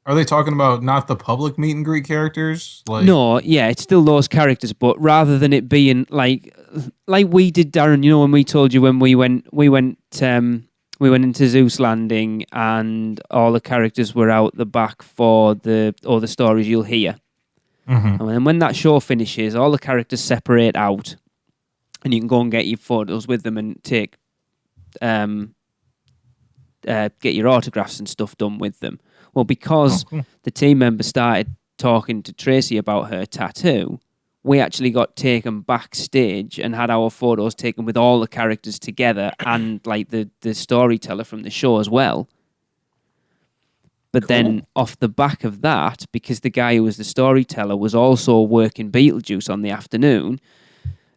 are they talking about not the public meet and greet characters? Like
No, yeah, it's still those characters, but rather than it being like we did, Darren. You know, when we told you when we went into Zeus Landing and all the characters were out the back for all the stories you'll hear.
Mhm.
And then when that show finishes, all the characters separate out, and you can go and get your photos with them and take get your autographs and stuff done with them. Well, because the team member started talking to Tracy about her tattoo, we actually got taken backstage and had our photos taken with all the characters together and like the storyteller from the show as well. But then off the back of that, because the guy who was the storyteller was also working Beetlejuice on the afternoon,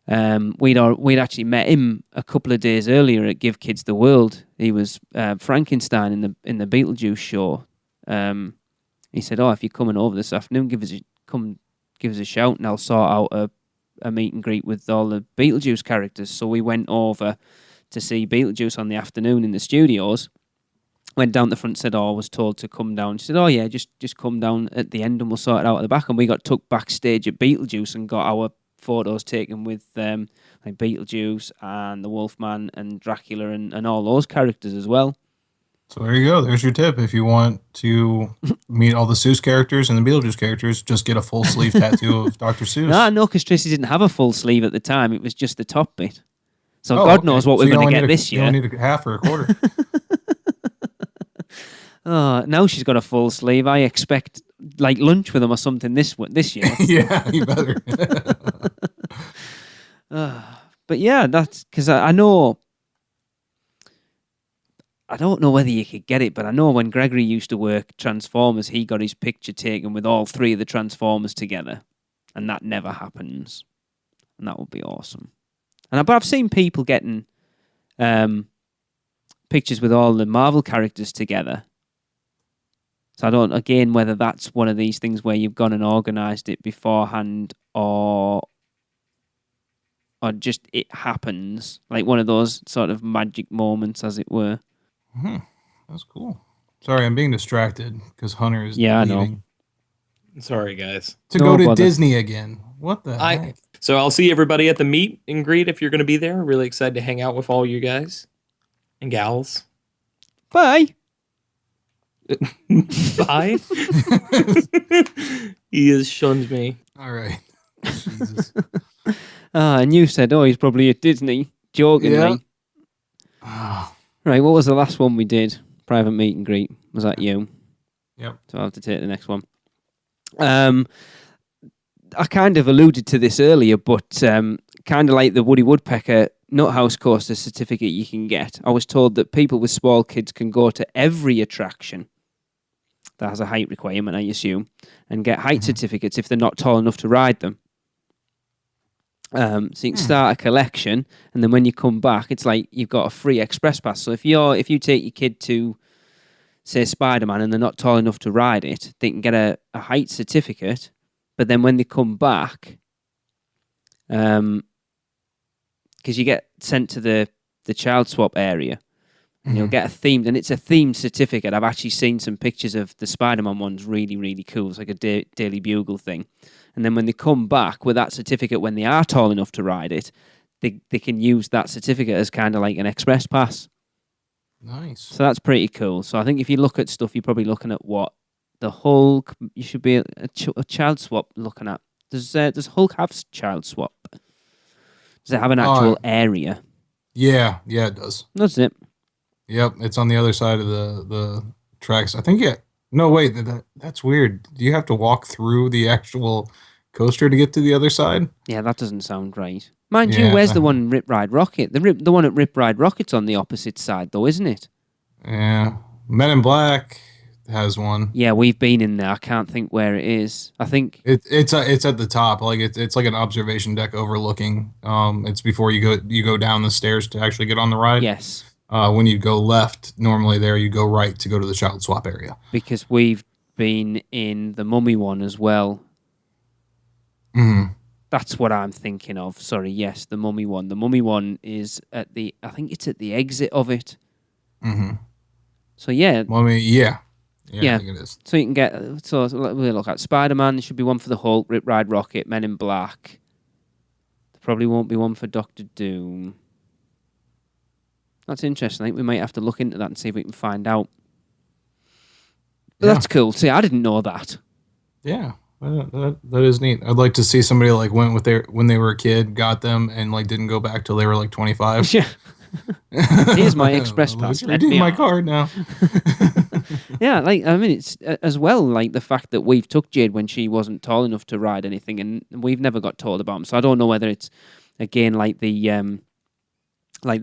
We'd actually met him a couple of days earlier at Give Kids the World. He was Frankenstein in the Beetlejuice show. He said, "Oh, if you're coming over this afternoon, give us a shout, and I'll sort out a meet and greet with all the Beetlejuice characters." So we went over to see Beetlejuice on the afternoon in the studios. Went down the front, said, "Oh, I was told to come down." She said, "Oh yeah, just come down at the end and we'll sort it out at the back." And we got took backstage at Beetlejuice and got our photos taken with like Beetlejuice and the Wolfman and Dracula and all those characters as well.
So there you go. There's your tip. If you want to meet all the Seuss characters and the Beetlejuice characters, just get a full sleeve tattoo of Dr. Seuss.
No, because Tracy didn't have a full sleeve at the time. It was just the top bit. So God knows what we're going to get this year.
You don't need a half or a quarter.
Oh, now she's got a full sleeve. I expect like lunch with them or something this year.
Yeah, you better.
But yeah, that's because I know. I don't know whether you could get it, but I know when Gregory used to work Transformers, he got his picture taken with all three of the Transformers together, and that never happens. And that would be awesome. But I've seen people getting pictures with all the Marvel characters together. So I don't, again, whether that's one of these things where you've gone and organised it beforehand or just it happens, like one of those sort of magic moments, as it were.
That's cool. Sorry, I'm being distracted because Hunter is
I
leaving.
know. Sorry, guys.
To go to Disney again. What the heck?
So I'll see everybody at the meet and greet if you're going to be there. Really excited to hang out with all you guys and gals.
Bye.
Bye. He has shunned me.
All right. Jesus.
And you said, "Oh, he's probably at Disney," jokingly.
Yeah.
Right, what was the last one we did? Private meet and greet. Was that you?
Yep.
So I'll have to take the next one. I kind of alluded to this earlier, but kind of like the Woody Woodpecker Nuthouse Coaster certificate you can get, I was told that people with small kids can go to every attraction that has a height requirement, I assume, and get height certificates if they're not tall enough to ride them. So you can start a collection, and then when you come back, it's like you've got a free express pass. So if you take your kid to, say, Spider-Man, and they're not tall enough to ride it, they can get a height certificate. But then when they come back, because you get sent to the child swap area, and you'll get and it's a themed certificate. I've actually seen some pictures of the Spider-Man ones, really, really cool. It's like a Daily Bugle thing. And then when they come back with that certificate, when they are tall enough to ride it, they can use that certificate as kind of like an express pass.
Nice.
So that's pretty cool. So I think if you look at stuff, you're probably looking at what the Hulk. You should be a child swap looking at. Does Hulk have child swap? Does it have an actual area?
Yeah, it does.
That's it.
Yep, it's on the other side of the tracks. I think. Yeah. No, wait. That's weird. Do you have to walk through the actual coaster to get to the other side?
Yeah, that doesn't sound right. Mind you, where's the one in Rip Ride Rocket? The one at Rip Ride Rocket's on the opposite side, though, isn't it?
Yeah. Men in Black has one.
Yeah, we've been in there. I can't think where it is. I think
it's at the top. Like it's like an observation deck overlooking. It's before you go down the stairs to actually get on the ride.
Yes.
When you go left, normally there you go right to go to the child swap area.
Because we've been in the Mummy one as well. That's what I'm thinking of. Sorry, yes, the Mummy one. The Mummy one is I think it's at the exit of it. So yeah.
Mummy, yeah. I think it is.
So you can get, we'll look at Spider-Man. There should be one for the Hulk, Rip Ride Rocket, Men in Black. There probably won't be one for Doctor Doom. That's interesting. I think we might have to look into that and see if we can find out. But that's cool. See, I didn't know that.
Yeah, that is neat. I'd like to see somebody like went with when they were a kid, got them, and like didn't go back till they were like 25.
Yeah. Here's my express pass.
Redeem my card now.
Yeah, like I mean, it's as well like the fact that we've took Jade when she wasn't tall enough to ride anything, and we've never got told about them. So I don't know whether it's again like the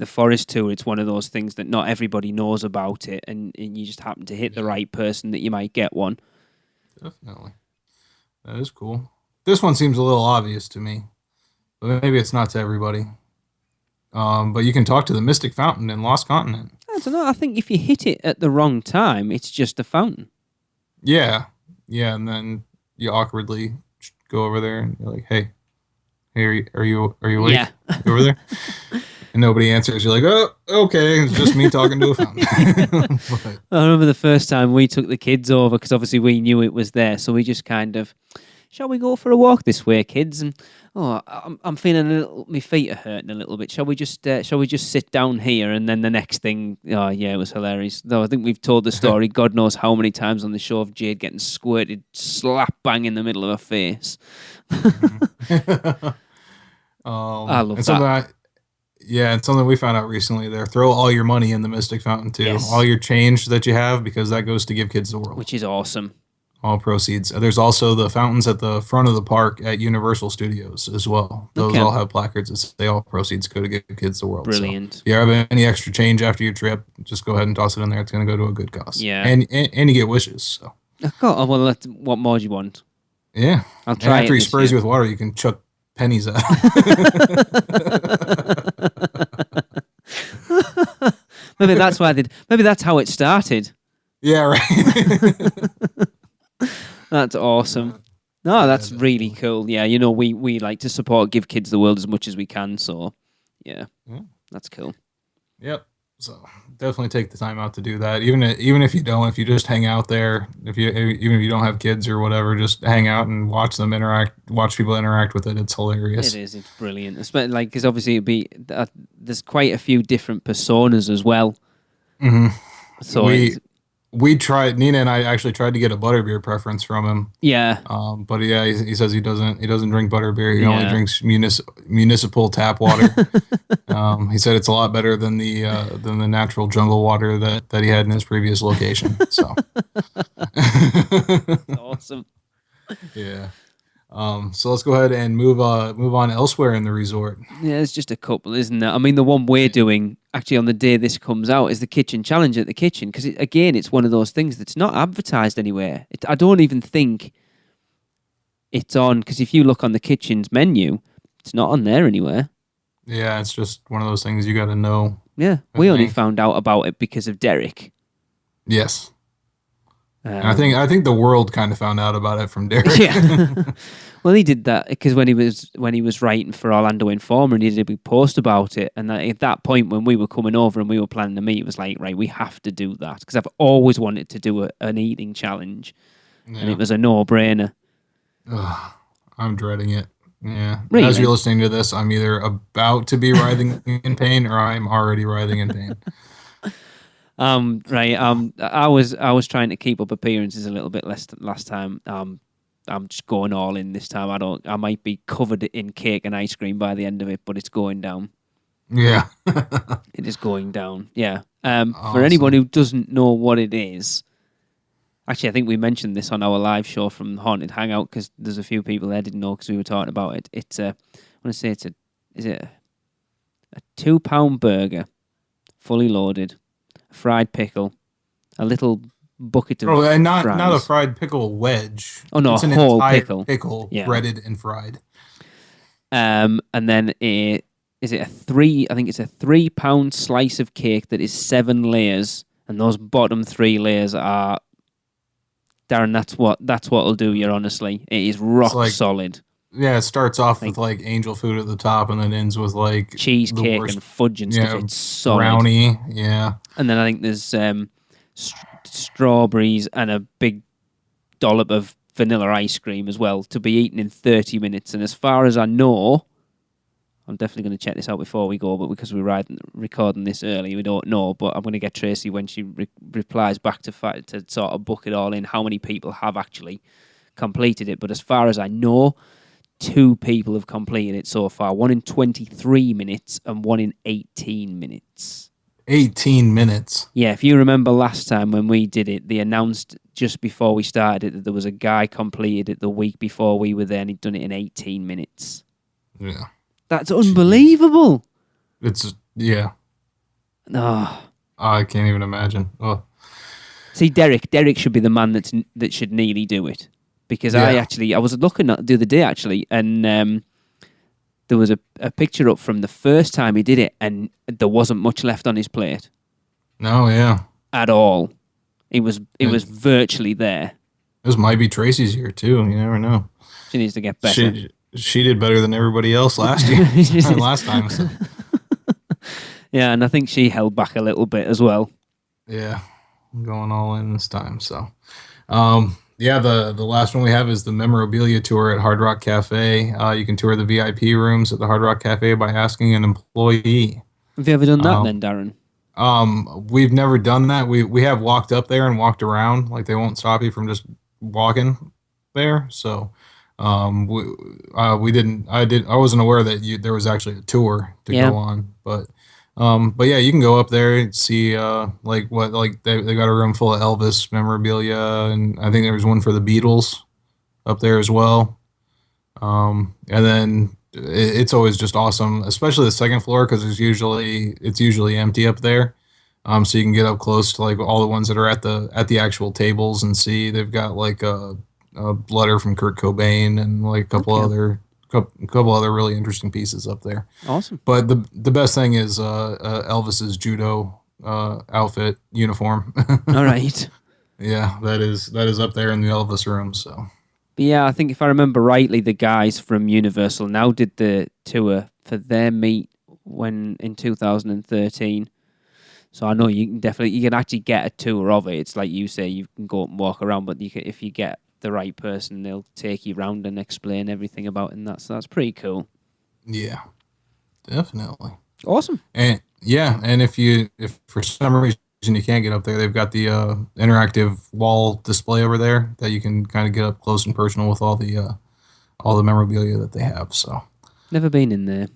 forest tour. It's one of those things that not everybody knows about it, and you just happen to hit the right person that you might get one.
Definitely, that is cool. This one seems a little obvious to me. but maybe it's not to everybody. But you can talk to the Mystic Fountain in Lost Continent.
I don't know. I think if you hit it at the wrong time, it's just a fountain.
Yeah, and then you awkwardly go over there and you're like, "Hey, are you awake?
Yeah.
You over there?" And nobody answers. You're like, "Oh, okay, it's just me talking to a fountain." But,
I remember the first time we took the kids over because obviously we knew it was there, so we just kind of, shall we go for a walk this way, kids? And I'm feeling a little, my feet are hurting a little bit. Shall we just sit down here? And then the next thing, oh yeah, it was hilarious. Though I think we've told the story, God knows how many times on the show of Jade getting squirted slap bang in the middle of her face. I love that.
And something we found out recently there, throw all your money in the Mystic Fountain too.
Yes.
All your change that you have, because that goes to give kids the world.
Which is awesome.
All proceeds. There's also the fountains at the front of the park at Universal Studios as well. Those all have placards that say all proceeds go to give kids the world.
Brilliant.
So if you have any extra change after your trip, just go ahead and toss it in there. It's going to go to a good cause.
Yeah.
And you get wishes. So.
Oh, well, what more do you want?
Yeah.
I'll try
and after
it
he
this
sprays
year.
you with water, you can chuck pennies at him.
Maybe that's why I did. Maybe that's how it started.
Yeah, right.
That's awesome. No, that's really cool. Yeah, we like to support Give Kids the World as much as we can. So, yeah. That's cool.
Yep. So definitely take the time out to do that. Even if you don't, if you just hang out there, even if you don't have kids or whatever, just hang out and watch people interact with it. It's hilarious.
It is. It's brilliant. Especially because obviously there's quite a few different personas as well.
Mm-hmm.
So
we tried. Nina and I actually tried to get a butterbeer preference from him.
Yeah.
But yeah, he says he doesn't drink butterbeer. He only drinks municipal tap water. He said it's a lot better than the natural jungle water that he had in his previous location. So
awesome.
Yeah. So let's go ahead and move on elsewhere in the resort.
Yeah, there's just a couple, isn't there? I mean, the one we're doing actually on the day this comes out is the kitchen challenge at the kitchen, because it's one of those things that's not advertised anywhere. I don't even think it's on, because if you look on the kitchen's menu, it's not on there anywhere.
Yeah, it's just one of those things you got to know.
Yeah, we only found out about it because of Derek.
Yes. And I think the world kind of found out about it from Derek.
Yeah. Well, he did that because when he was writing for Orlando Informer, and he did a big post about it. And at that point, when we were coming over and we were planning to meet, it was like, right, we have to do that, because I've always wanted to do an eating challenge, and it was a no-brainer.
Ugh, I'm dreading it. Yeah.
Really?
As you're listening to this, I'm either about to be writhing in pain or I'm already writhing in pain.
Right. I was trying to keep up appearances a little bit less last time. I'm just going all in this time. I might be covered in cake and ice cream by the end of it, but it's going down.
Yeah.
It is going down. Yeah. For anyone who doesn't know what it is, actually, I think we mentioned this on our live show from Haunted Hangout, because there's a few people there didn't know because we were talking about it. It's I want to say is it a £2 burger, fully loaded, fried pickle, a little bucket of
and not
fries.
a fried pickle wedge.
Oh no,
it's
a
an
whole
entire
pickle. Yeah.
breaded and fried.
And then I think it's a £3 slice of cake that is 7 layers, and those bottom 3 layers are, Darren, that's what'll do you, honestly. It is rock solid.
Yeah, it starts off with like angel food at the top and then ends with like
cheesecake and fudge and stuff. It's solid.
Brownie, yeah.
And then I think there's strawberries and a big dollop of vanilla ice cream as well, to be eaten in 30 minutes. And as far as I know, I'm definitely going to check this out before we go, but because we're recording this early, we don't know. But I'm going to get Tracy when she replies back to sort of book it all in, how many people have actually completed it. But as far as I know, 2 people have completed it so far. 1 in 23 minutes and 1 in 18 minutes.
18 minutes.
Yeah, if you remember last time when we did it, they announced just before we started it that there was a guy completed it the week before we were there, and he'd done it in 18 minutes.
Yeah.
That's unbelievable.
Yeah.
Oh.
I can't even imagine. Oh.
See, Derek should be the man that should nearly do it. Because I was looking at the other day, actually, and there was a picture up from the first time he did it, and there wasn't much left on his plate.
No, yeah.
At all. It was virtually there.
This might be Tracy's year too. You never know.
She needs to get better.
She did better than everybody else last year. Last time. So.
Yeah, and I think she held back a little bit as well.
Yeah, going all in this time. So, the last one we have is the memorabilia tour at Hard Rock Cafe. You can tour the VIP rooms at the Hard Rock Cafe by asking an employee.
Have you ever done that then, Darren?
We've never done that. We have walked up there and walked around. Like, they won't stop you from just walking there. So, we didn't. I wasn't aware that there was actually a tour to go on. But yeah, you can go up there and see they got a room full of Elvis memorabilia, and I think there was one for the Beatles up there as well. And then it's always just awesome, especially the second floor, because it's usually empty up there. So you can get up close to like all the ones that are at the actual tables and see. They've got like a letter from Kurt Cobain and like a couple other really interesting pieces up there.
Awesome.
But the best thing is Elvis's judo outfit uniform.
All right.
Yeah, that is up there in the Elvis room. So.
But yeah, I think if I remember rightly, the guys from Universal now did the tour for their meet in 2013. So I know you can actually get a tour of it. It's like you say, you can go up and walk around, but if you get the right person, they'll take you around and explain everything about it, and that's pretty cool.
Yeah, definitely.
Awesome.
And if for some reason you can't get up there, they've got the interactive wall display over there that you can kind of get up close and personal with all the memorabilia that they have. So
never been in there.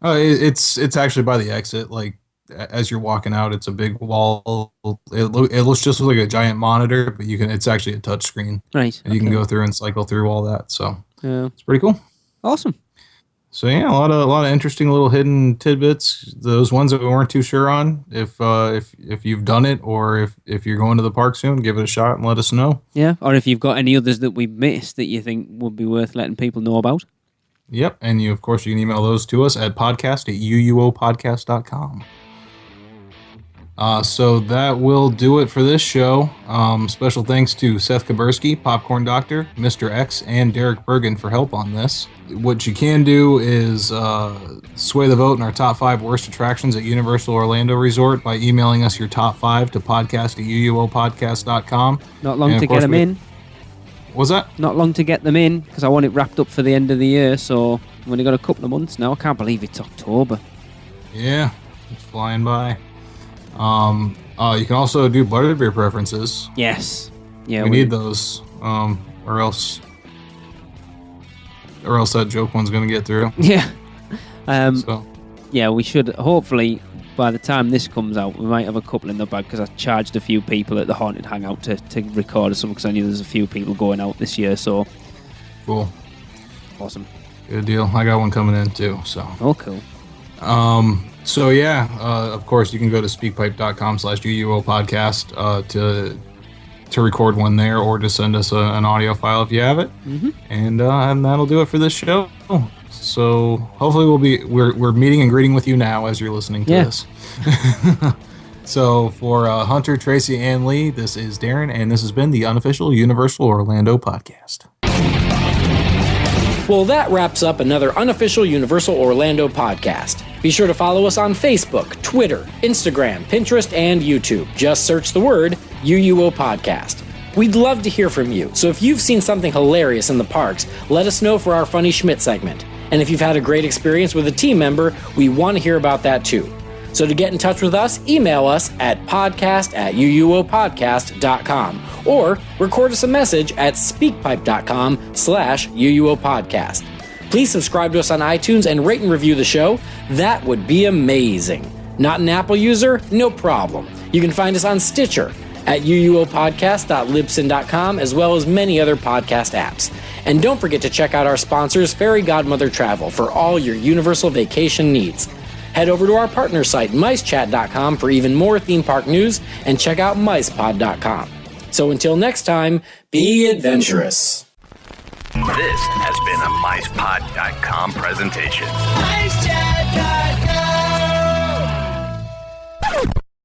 Oh, it's actually by the exit. Like as you're walking out, it's a big wall. It looks just like a giant monitor, but it's actually a touch screen.
Right.
And you can go through and cycle through all that. So it's pretty cool.
Awesome.
So yeah, a lot of interesting little hidden tidbits. Those ones that we weren't too sure on. If you've done it, or if you're going to the park soon, give it a shot and let us know.
Yeah, or if you've got any others that we've missed that you think would be worth letting people know about.
Yep, and you can email those to us at podcast@uuopodcast.com. So that will do it for this show. Special thanks to Seth Kaburski, Popcorn Doctor, Mr. X, and Derek Bergen for help on this. What you can do is sway the vote in our top 5 worst attractions at Universal Orlando Resort by emailing us your top 5 to podcast@uuopodcast.com.
Not long to get them in.
What's that?
Not long to get them in, because I want it wrapped up for the end of the year, so we've only got a couple of months now. I can't believe it's October.
Yeah, it's flying by. You can also do butterbeer preferences.
Yes. Yeah.
We need those. Or else that joke one's gonna get through.
Yeah. Yeah, we should hopefully by the time this comes out, we might have a couple in the bag, because I charged a few people at the Haunted Hangout to record some, because I knew there's a few people going out this year. So
cool.
Awesome.
Good deal. I got one coming in too. So.
Oh, cool.
So yeah, of course you can go to speakpipe.com/UUO podcast to record one there, or to send us an audio file if you have it.
Mm-hmm.
And that'll do it for this show. So hopefully we're meeting and greeting with you now as you're listening to this. So for Hunter, Tracy, and Lee, this is Darren, and this has been the unofficial Universal Orlando podcast.
Well, that wraps up another unofficial Universal Orlando podcast. Be sure to follow us on Facebook, Twitter, Instagram, Pinterest, and YouTube. Just search the word UUO Podcast. We'd love to hear from you, so if you've seen something hilarious in the parks, let us know for our Funny Schmidt segment. And if you've had a great experience with a team member, we want to hear about that too. So to get in touch with us, email us at podcast@uuopodcast.com or record us a message at speakpipe.com/UUOpodcast. Please subscribe to us on iTunes and rate and review the show. That would be amazing. Not an Apple user? No problem. You can find us on Stitcher, at uuopodcast.libsyn.com, as well as many other podcast apps. And don't forget to check out our sponsors, Fairy Godmother Travel, for all your Universal vacation needs. Head over to our partner site, micechat.com, for even more theme park news, and check out micepod.com. So until next time, be adventurous.
This has been a MicePod.com presentation.
Nice chat.